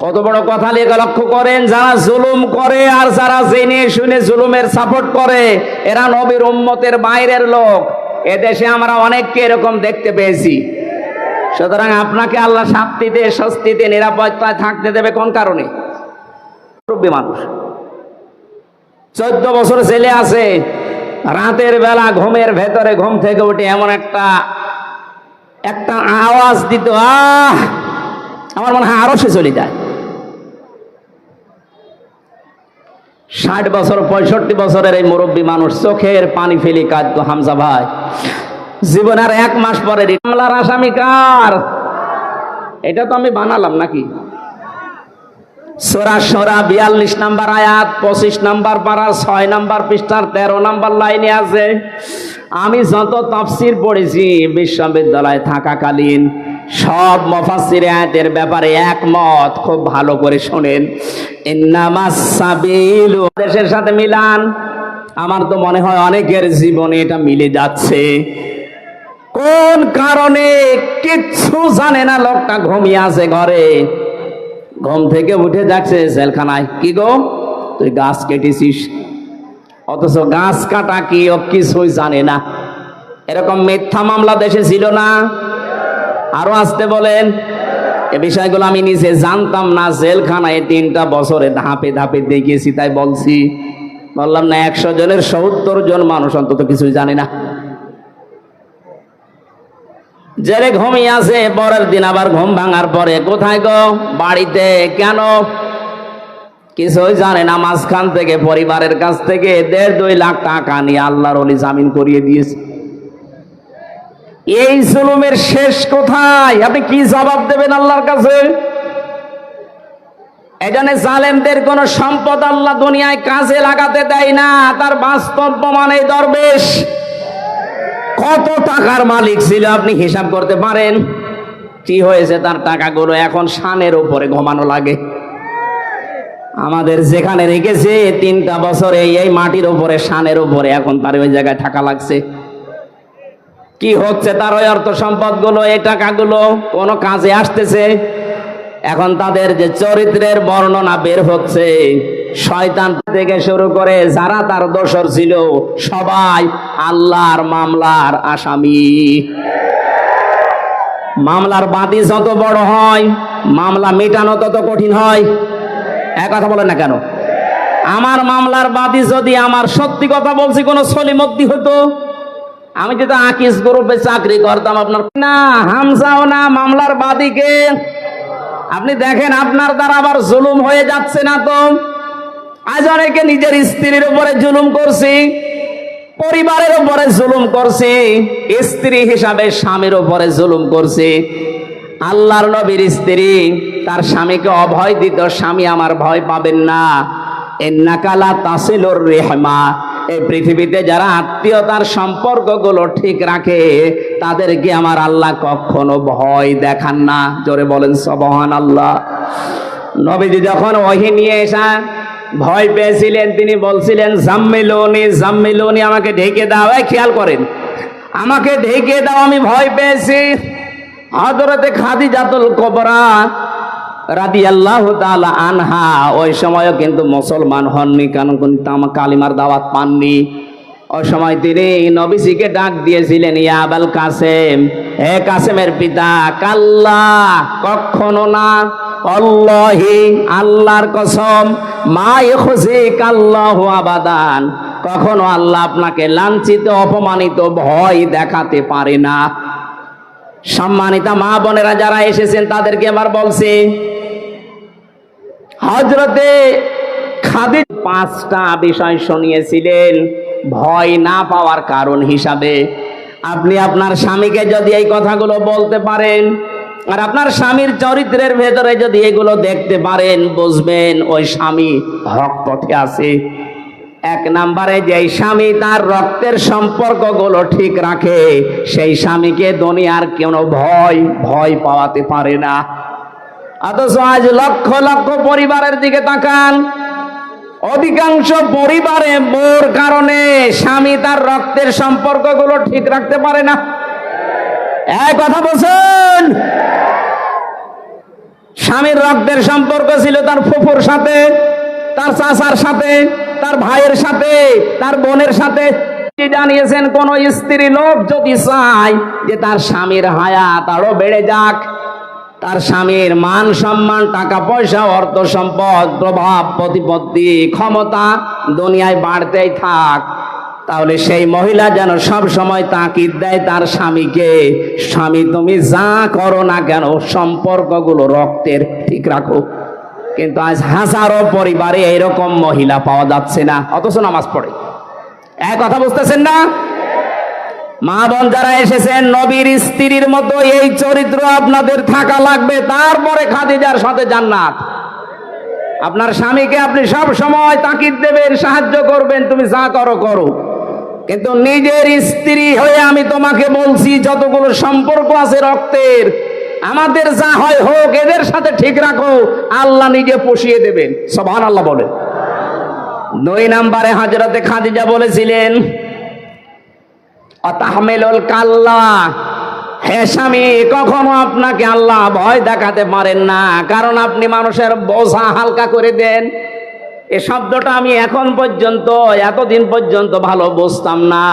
কত বড় কথা লেখা লক্ষ্য করেন, যারা জুলুম করে আর যারা জেনে শুনে জুলুমের সাপোর্ট করে, এরা নবীর উম্মতের বাইরের লোক। এদেশে আমরা অনেককে এরকম দেখতে পেয়েছি। সুতরাং আপনাকে আল্লাহ শান্তিতে, স্বস্তিতে, নিরাপত্তায় থাকতে দেবে কোন কারণে? মুরব্বী মানুষ, 14 বছর ছেলে আছে, রাতের বেলা ঘুমের ভেতরে ঘুম থেকে উঠে এমন একটা আওয়াজ দিত, আমার মনে হয় আরো সে চলে যায়। 60 বছর 65 বছরের এই মুরব্বী মানুষ চোখের পানি ফেলে কাঁদতো, হামজা ভাই জীবনের 1 মাস পরে মামলার আসামি কার? এটা তো আমি বানালাম নাকি? সূরা শুরা 42 নম্বর আয়াত, 25 নম্বর পারা, 6 নম্বর পৃষ্ঠার 13 নম্বর লাইনে আছে। আমি যত তাফসীর পড়েছি বিশ্ববিদ্যালয়ে থাকাকালীন, সব মুফাসসির আয়াতের ব্যাপারে একমত। খুব ভালো করে শোনেন, ইন্নামাস সাবিলু, দেশের সাথে মিলান। আমার তো মনে হয় অনেকের জীবনে এটা মিলে যাচ্ছে। কোন কারণে কিচ্ছু জানে না, লোকটা ঘুমিয়ে আছে ঘরে, ঘুম থেকে উঠে যাচ্ছে জেলখানায়। কি গো, তুই গাছ কেটেছিস? অথচ গাছ কাটা কি ও কিছুই জানে না। এরকম মিথ্যা মামলা দেশে ছিল না? আরো আসতে বলেন। এ বিষয়গুলো আমি নিজে জানতাম না, জেলখানায় 3টা বছরে ধাপে ধাপে দেখিয়েছি, তাই বলছি। বললাম না 100 জনের 70 জন মানুষ অন্তত কিছুই জানে না। জেলে ঘুমিয়ে আছে, পরের দিন আবার ঘুম ভাঙার পরে কোথায় গো? বাড়িতে। কেন? কিছুই জানে না। মাঝখান থেকে পরিবারের কাছ থেকে 1.5-2 লাখ টাকা নিয়ে আল্লাহর ওলি জামিন করিয়ে দিয়েছে। এই জুলুমের শেষ কোথায়? আপনি কি জবাব দেবেন আল্লাহর কাছে? এজন্য জালেমদের কোন সম্পদ আল্লাহ দুনিয়ায় কাজে লাগাতে দেয় না। তার বাস্তব প্রমাণ এই দরবেশ কত টাকার মালিক ছিল আপনি হিসাব করতে পারেন? কি হয়েছে তার টাকাগুলো? এখন শানের উপরে ঘুমানো লাগে। আমাদের যেখানে রেখেছে 3টা বছরে এই মাটির উপরে, শানের উপরে, এখন তার ওই জায়গায় টাকা লাগছে। কি হচ্ছে তার ওই অর্থ সম্পদ গুলো, এই টাকাগুলো কোন কাজে আসতেছে? এখন তাদের যে চরিত্রের বর্ণনা বের হচ্ছে, শয়তান থেকে শুরু করে যারা তার দোসর ছিল, সবাই আল্লাহর মামলার আসামি। মামলার বাদী যত বড় হয়, মামলা মেটানো তত কঠিন হয়। এক কথা বলেন না কেন? আমার মামলার বাদী যদি আমার সত্যি কথা বলছি কোন সলিমদ্দি হতো, আমি যদি আকিস গ্রুপে চাকরি করতাম, আপনার না হামজাও না, মামলার বাদীকে আপনি দেখেন আপনার দ্বারা আবার জুলুম হয়ে যাচ্ছে না তো? আজ অনেকে নিজের স্ত্রীর উপরে জুলুম করছি, পরিবারের উপরে জুলুম করছি, স্ত্রী হিসাবে স্বামীর উপরে জুলুম করছি। আল্লাহর নবীর স্ত্রী তার স্বামীকে অভয় দিত, স্বামী আমার ভয় পাবেন না, ইন্নাকা লা তাসিলুর রিহমা। এই পৃথিবীতে যারা আত্মীয়তার সম্পর্কগুলো ঠিক রাখে, তাদেরকে আমার আল্লাহ কখনো ভয় দেখান না। জোরে বলেন সুবহানাল্লাহ। নবীজি যখন ওহী নিয়ে এসে ভয় পেয়েছিলেন, তিনি বলছিলেন জাম্মিলুনি জাম্মিলুনি, আমাকে ঢেকে দাও। খেয়াল করেন, আমাকে ঢেকে দাও, আমি ভয় পেয়েছি। হযরতে খাদিজাতুল কুবরা রাদিয়াল্লাহু তাআলা আনহা ওই সময়ও কিন্তু মুসলমান হননি, কারণ কালিমার দাওয়াত পাননি। ওই সময় তিনি নবীজিকে ডাক দিয়েছিলেন, ইয়া আবাল কাসেম, হে কাসেমের পিতা। কাল্লা, কখনো না। আল্লাহি, আল্লাহর কসম। মা ইখজিকাল্লাহু আবাদান, কখনো আল্লাহ আপনাকে লাঞ্ছিত, অপমানিত, ভয় দেখাতে পারে না। সম্মানিতা মা বোনেরা যারা এসেছেন তাদেরকে এবার বলছি, হযরতে খাদিজা 5টা বিষয় শুনিয়েছিলেন ভয় না পাওয়ার কারণ হিসাবে। আপনি আপনার স্বামীকে যদি এই কথাগুলো বলতে পারেন আর আপনার স্বামীর চরিত্রের ভেতরে যদি এগুলো দেখতে পারেন, বুঝবেন ওই স্বামী হক পথে আছে। এক নম্বরে, যেই স্বামী তার রক্তের সম্পর্কগুলো ঠিক রাখে সেই স্বামীকে দুনিয়ার কোনো ভয় পাওয়াতে পারে না। অথচ আজ লক্ষ লক্ষ পরিবারের দিকে তাকান, অধিকাংশ পরিবারে বউর কারণে স্বামী তার রক্তের সম্পর্কগুলো ঠিক রাখতে পারে না। এক কথা বলছেন, স্বামীর রক্তের সম্পর্ক ছিল তার ফুফুর সাথে, তার চাচার সাথে, তার ভাইয়ের সাথে, তার বোনের সাথে। জানিয়েছেন কোন স্ত্রী লোক যদি চায় যে তার স্বামীর হায়াত আরো বেড়ে যাক, তার স্বামীর মান সম্মান, টাকা পয়সা, অর্থ সম্পদ, প্রভাব প্রতিপত্তি, ক্ষমতা দুনিয়ায় বাড়তেই থাক, তাহলে সেই মহিলা যেন সব সময় তাকিদ দেয় তার স্বামীকে, স্বামী তুমি যা করো না কেন সম্পর্কগুলো রক্তের ঠিক রাখো। কিন্তু আজ হাজারো পরিবারে এরকম মহিলা পাওয়া যাচ্ছে না, অথচ নামাজ পড়ে। এক কথা বুঝতেছেন না? মা বোন যারা এসেছেন, নবীর স্ত্রীর মতো এই চরিত্র আপনাদের থাকা লাগবে, তারপরে খাদিজার সাথে জান্নাত। আপনার স্বামীকে আপনি সব সময় তাকিদ দেবেন, সাহায্য করবেন, তুমি যা করো করো, কিন্তু নিজের স্ত্রী হয়ে আমি তোমাকে বলছি যতগুলো সম্পর্ক আছে রক্তের, আমাদের যা হয় হোক, এদের সাথে ঠিক রাখো, আল্লাহ নিজে পুষিয়ে দেবেন। সুবহানাল্লাহ বলেন। 2 নম্বরে হযরতে খাদিজা বলেছিলেন, অতাহমিলুল কাল্লা, হে স্বামী কখনো আপনাকে আল্লাহ ভয় দেখাতে পারেন না, কারণ আপনি মানুষের বোঝা হালকা করে দেন। এই শব্দটা আমি এতদিন পর্যন্ত ভালো বুঝতাম না,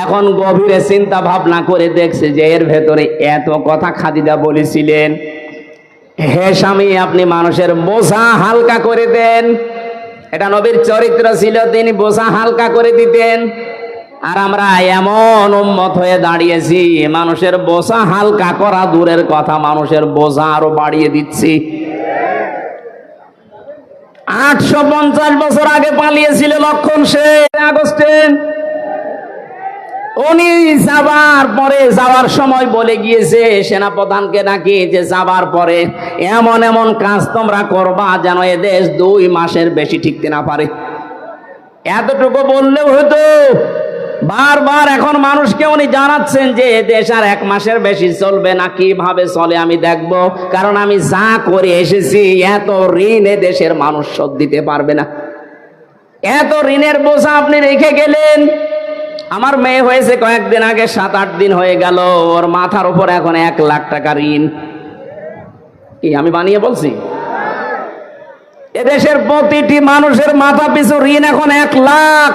এখন গভীরে চিন্তা ভাবনা করে দেখছি যে এর ভেতরে এত কথা খাদিজা বলেছিলেন। হে স্বামী আপনি মানুষের বোঝা হালকা করে দেন, এটা নবীর চরিত্র ছিল, তিনি বোঝা হালকা করে দিতেন। আর আমরা এমন উম্মত হয়ে দাঁড়িয়েছি, মানুষের বোঝা হালকা করা দূরের কথা, মানুষের বোঝা আরো বাড়িয়ে দিচ্ছি। 850 বছর আগে পালিয়েছিল লক্ষণ শেখ আগস্টে, উনি যাওয়ার সময় বলে গিয়েছে সেনাপ্রধানকে নাকি যে যাবার পরে এমন এমন কাজ তোমরা করবা যেন এ দেশ 2 মাসের বেশি টিকতে না পারে। এতটুকু বললেও হতো। বারবার এখন মানুষকে উনি জানাচ্ছেন যে এ দেশ আর 1 মাসের বেশি চলবে না, কিভাবে চলে আমি দেখব, কারণ আমি যা করে এসেছি এত ঋণ এ দেশের মানুষ শোধ দিতে পারবে না। এত ঋণের বোঝা আপনি রেখে গেলেন। আমার মেয়ে হয়েছে কয়েকদিন আগে, 7-8 দিন হয়ে গেল, ওর মাথার উপর এখন 1 লাখ টাকা ঋণ। কি আমি বানিয়ে বলছি? এদেশের প্রতিটি মানুষের মাথা পিছু ঋণ এখন 1 লাখ।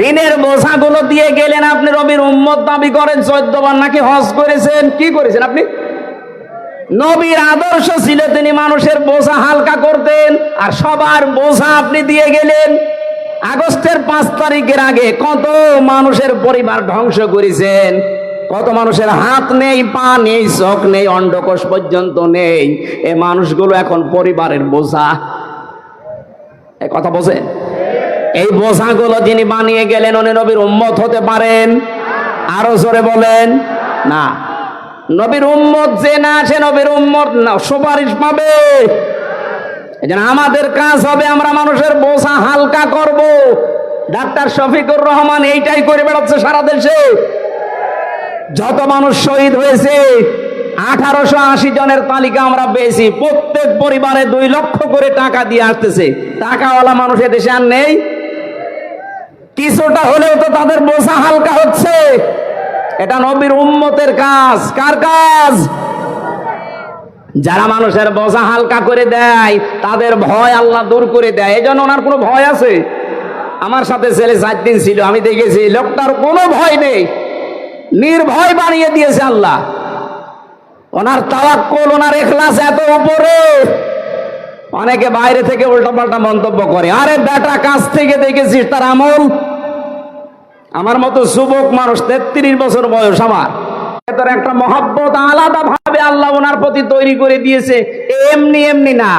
ঋণের বোঝাগুলো দিয়ে গেলেন আপনি, নবীর উম্মত দাবি করেন, 14 বার নাকি হজ করেছেন। কি করেছেন আপনি? নবীর আদর্শ ছিল তিনি মানুষের বোঝা হালকা করতেন, আর সবার বোঝা আপনি দিয়ে গেলেন। আগস্টের 5 তারিখের আগে কত মানুষের পরিবার ধ্বংস করেছেন, কত মানুষের হাত নেই, পা নেই, চোখ নেই, অন্ডকোষ পর্যন্ত নেই। এই মানুষগুলো এখন পরিবারের বোঝা। এই কথা বোঝেন? এই বোঝাগুলো যিনি বানিয়ে গেলেন উনি নবীর উম্মত হতে পারেন? আরো জোরে বলেন না। নবীর উম্মত যে না, সে নবীর উম্মত না, সুপারিশ পাবে। এজন্য আমাদের কাজ হবে আমরা মানুষের বোঝা হালকা করব। ডাক্তার শফিকুর রহমান এইটাই করে বেড়াচ্ছে সারা দেশে। যত মানুষ শহীদ হয়েছে 1880 জনের তালিকা আমরা পেয়েছি, প্রত্যেক পরিবারে 2 লক্ষ করে টাকা দিয়ে আসতেছে। টাকাওয়ালা মানুষ দেশে আর নেই, কিছুটা হলেও তো তাদের বোঝা হালকা হচ্ছে। এটা নবীর উম্মতের কাজ। কার কাজ? যারা মানুষের বোঝা হালকা করে দেয় তাদের ভয় আল্লাহ দূর করে দেয়। এই জন্য ওনার কোনো ভয় আছে? আমার সাথে ছেলে 4 দিন ছিল, আমি দেখেছি লোকটার কোনো ভয় নেই, নির্ভয় বানিয়ে দিয়েছে আল্লাহ। ওনার তাওয়াক্কুল, ওনার ইখলাস এত উপরে। অনেকে বাইরে থেকে উল্টাপাল্টা মন্তব্য করে, আরে বেটা কাছ থেকে দেখেছিস তার আমল। আমার মতো যুবক মানুষ, 33 বছর বয়স আমার, এটার একটা মহব্বত আলাদা ভাবে আল্লাহ ওনার প্রতি তৈরি করে দিয়েছে। এমনি এমনি না,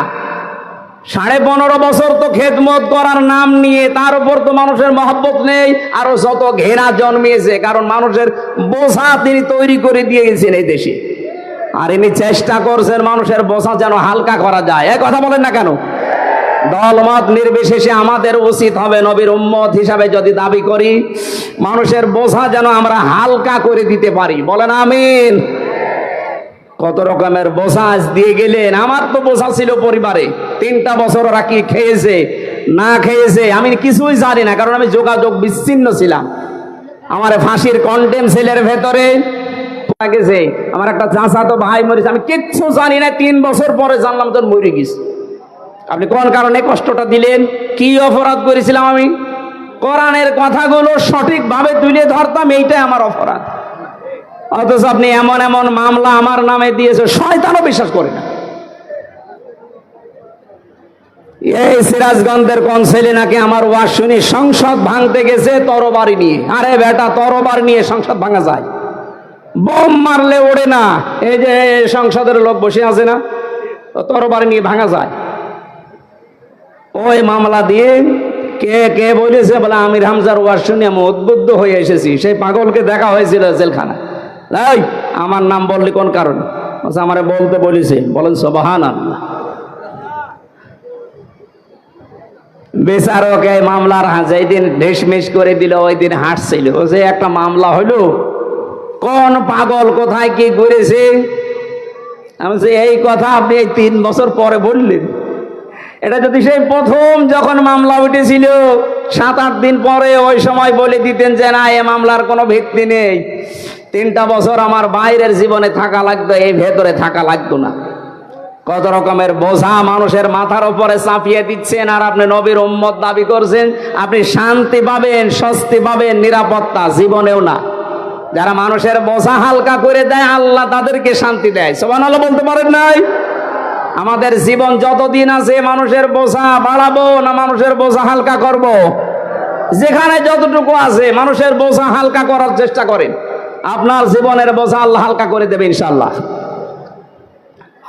15.5 বছর তো খেদমত করার নাম নিয়ে, তার উপর তো মানুষের মহব্বত নেই, আরো যত ঘৃণা জন্মিয়েছে, কারণ মানুষের বোঝা তিনি তৈরি করে দিয়ে গেছেন এই দেশে। আর ইনি চেষ্টা করছেন মানুষের বোঝা যেন হালকা করা যায়। এই কথা বলেন না কেন? দলমত নির্বিশেষে আমাদের উচিত হবে নবীর উম্মত হিসাবে যদি দাবি করি, মানুষের বোঝা যেন আমরা হালকা করে দিতে পারি। বলেন আমিন। কত রকমের বোঝা আজ দিয়ে গেলেন। আমার তো বোঝা ছিল পরিবারে, 3টা বছর ওরা কি খেয়েছে না খেয়েছে আমি কিছুই জানি না, কারণ আমি যোগাযোগ বিচ্ছিন্ন ছিলাম। আমার ফাঁসির কন্টেম সেলের ভেতরে গেছে, আমার একটা চাচাতো ভাই মরেছে, আমি কিচ্ছু জানি না। 3 বছর পরে জানলাম তোর মরে গেছে। আপনি কোন কারণে কষ্টটা দিলেন? কি অপরাধ করেছিলাম আমি? কোরআনের কথাগুলো সঠিকভাবে তুলে ধরতাম, এইটাই আমার অপরাধ। অথচ আপনি এমন এমন মামলা আমার নামে দিয়েছে, শয়তানও বিশ্বাস করে না। এই সিরাজগঞ্জের কোন ছেলে নাকি আমার ওয়াজ শুনি সংসদ ভাঙতে গেছে তরবারি নিয়ে। আরে বেটা, তরবারি নিয়ে সংসদ ভাঙা যায়? বোম মারলে ওড়ে না। এই যে সংসদের লোক বসে আছে না, তরবারি নিয়ে ভাঙা যায়? ওই মামলা দিয়ে কে কে বলেছে? বলে আমির হামজার ওয়াজ শুনি আমি উদ্বুদ্ধ হয়ে এসেছি। সেই পাগলকে দেখা হয়েছিল জেলখানা। এই আমার নাম বললি কোন কারণে? আমারে বলতে বলেছে। বলেন সুবহানাল্লাহ। বেচারক এই মামলার যেই দিন ঢেসমেশ করে দিল ওই দিন হাসছিল। ও যে একটা মামলা হইলো, কোন পাগল কোথায় কি করেছে? আমি এই কথা আপনি এই 3 বছর পরে বললেন। এটা যদি সেই প্রথম যখন মামলা উঠেছিল 7-8 দিন পরে ওই সময় বলে দিতেন যে না, এ মামলার কোনো ভিত্তি নেই, 3টা বছর আমার বাইরের জীবনে থাকা লাগতো, এই ভেতরে থাকা লাগতো না। কত রকমের বোঝা মানুষের মাথার উপরে চাপিয়ে দিচ্ছেন, আর আপনি নবীর উম্মত দাবি করছেন। আপনি শান্তি পাবেন, স্বস্তি পাবেন, নিরাপত্তা জীবনেও না। যারা মানুষের বোঝা হালকা করে দেয় আল্লাহ তাদেরকে শান্তি দেয়। সুবহানাল্লাহ বলতে পারেন নাই? আমাদের জীবন যতদিন আছে মানুষের বোঝা বাড়াবো না মানুষের বোঝা হালকা করব? যেখানে যতটুকু আছে মানুষের বোঝা হালকা করার চেষ্টা করেন, আপনার জীবনের বোঝা আল্লাহ হালকা করে দেবে ইনশাআল্লাহ।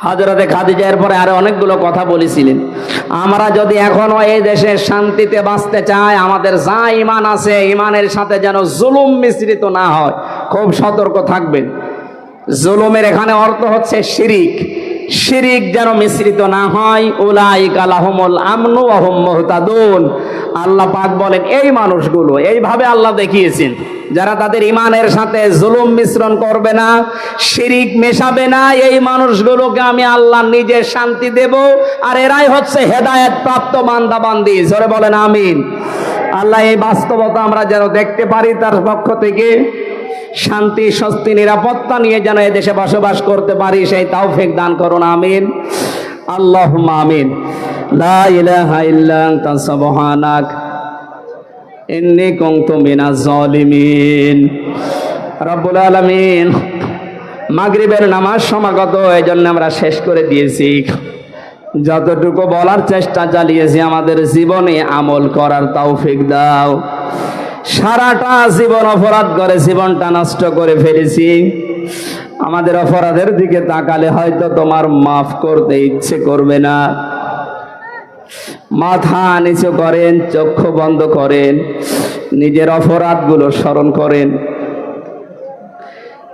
হযরতে খাদিজা এর পরে আরো অনেকগুলো কথা বলেছিলেন। আমরা যদি এখনো এই দেশে শান্তিতে বাঁচতে চাই, আমাদের যা ঈমান আছে ঈমানের সাথে যেন জুলুম মিশ্রিত না হয়, খুব সতর্ক থাকবেন। জুলুমের এখানে অর্থ হচ্ছে শিরিক। শিরিক যেন মিশ্রিত না হয়। উলাইকা লাহুমুল আমনু ওয়া হুম মুহতাদুন। আল্লাহ পাক বলেন এই মানুষগুলো, এইভাবে আল্লাহ দেখিয়েছেন, যারা তাদের ঈমানের সাথে জুলুম মিশ্রণ করবে না, শিরিক মেশাবে না, এই মানুষগুলোকে আমি আল্লাহ নিজে শান্তি দেব। আর এরাই হচ্ছে হেদায়েত প্রাপ্ত বান্দা বান্দি। জোরে বলেন আমিন। আল্লাহ এই বাস্তবতা আমরা যেন দেখতে পারি, তার পক্ষ থেকে শান্তি, স্বস্তি, নিরাপত্তা নিয়ে যেন এই দেশে বসবাস করতে পারি, সেই তৌফিক দান করুন। আমিন, আল্লাহুম্মা আমিন। লা ইলাহা ইল্লা আনতা সুবহানাক ইন্নী কুনতু মিনাজ জালিমিন। রব্বুল আলামিন, মাগরিবের নামাজ সমাগত, এই জন্য আমরা শেষ করে দিয়েছি। যতটুকু বলার চেষ্টা চালিয়েছি আমাদের জীবনে আমল করার তৌফিক দাও। সারাটা জীবন অপরাধ করে জীবনটা নষ্ট করে ফেলেছি। আমাদের অপরাধের দিকে তাকালে হয়তো তোমার মাফ করতে ইচ্ছে করবে না। মাথা নিচু করেন, চক্ষু বন্ধ করেন, নিজের অপরাধগুলো স্মরণ করেন।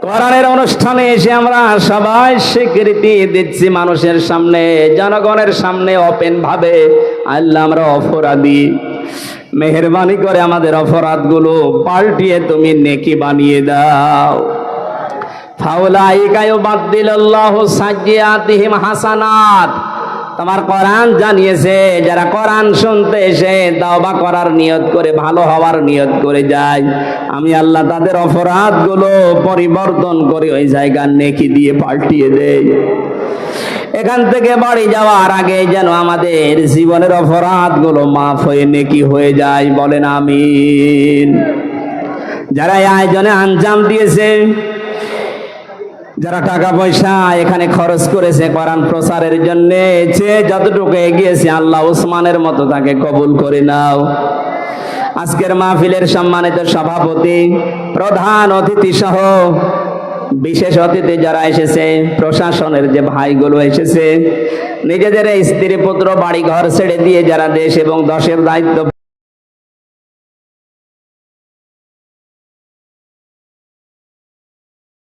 কোরআনের অনুষ্ঠানে এসে আমরা সবাই স্বীকৃতি দিচ্ছি মানুষের সামনে, জনগণের সামনে ওপেন ভাবে, আল্লাহ আমরা অপরাধী, মেহেরবানি করে আমাদের অপরাধগুলো পাল্টিয়ে তুমি নেকি বানিয়ে দাও। ফাউলাইকা ইউবাদদিলুল্লাহু সাইয়্যাতিহিম হাসানাত। তোমার কোরআন জানিয়েছে যারা কোরআন শুনতে এসে তওবা করার নিয়ত করে, ভালো হওয়ার নিয়ত করে যায়, আমি আল্লাহ তাদের অপরাধগুলো পরিবর্তন করে ওই জায়গার নেকি দিয়ে পাল্টিয়ে দেই। এখান থেকে বাড়ি যাওয়ার আগে যেন আমাদের জীবনের অপরাধগুলো মাফ হয়ে নেকি হয়ে যায়। বলেন আমিন। যারা এই আয়োজনে আঞ্জাম দিয়েছে, যারা টাকা পয়সা এখানে খরচ করেছে কোরআন প্রচারের জন্য, যে যতটুকু এগিয়েছে, আল্লাহ উসমানের মতো তাকে কবুল করে নাও। আজকের মাহফিলের সম্মানিত সভাপতি, প্রধান অতিথি সহ বিশেষ অতিথি যারা এসেছে, প্রশাসনের যে ভাইগুলো এসেছে, নিজেদের স্ত্রী পুত্র বাড়ি ঘর ছেড়ে দিয়ে যারা দেশ এবং দশের দায়িত্ব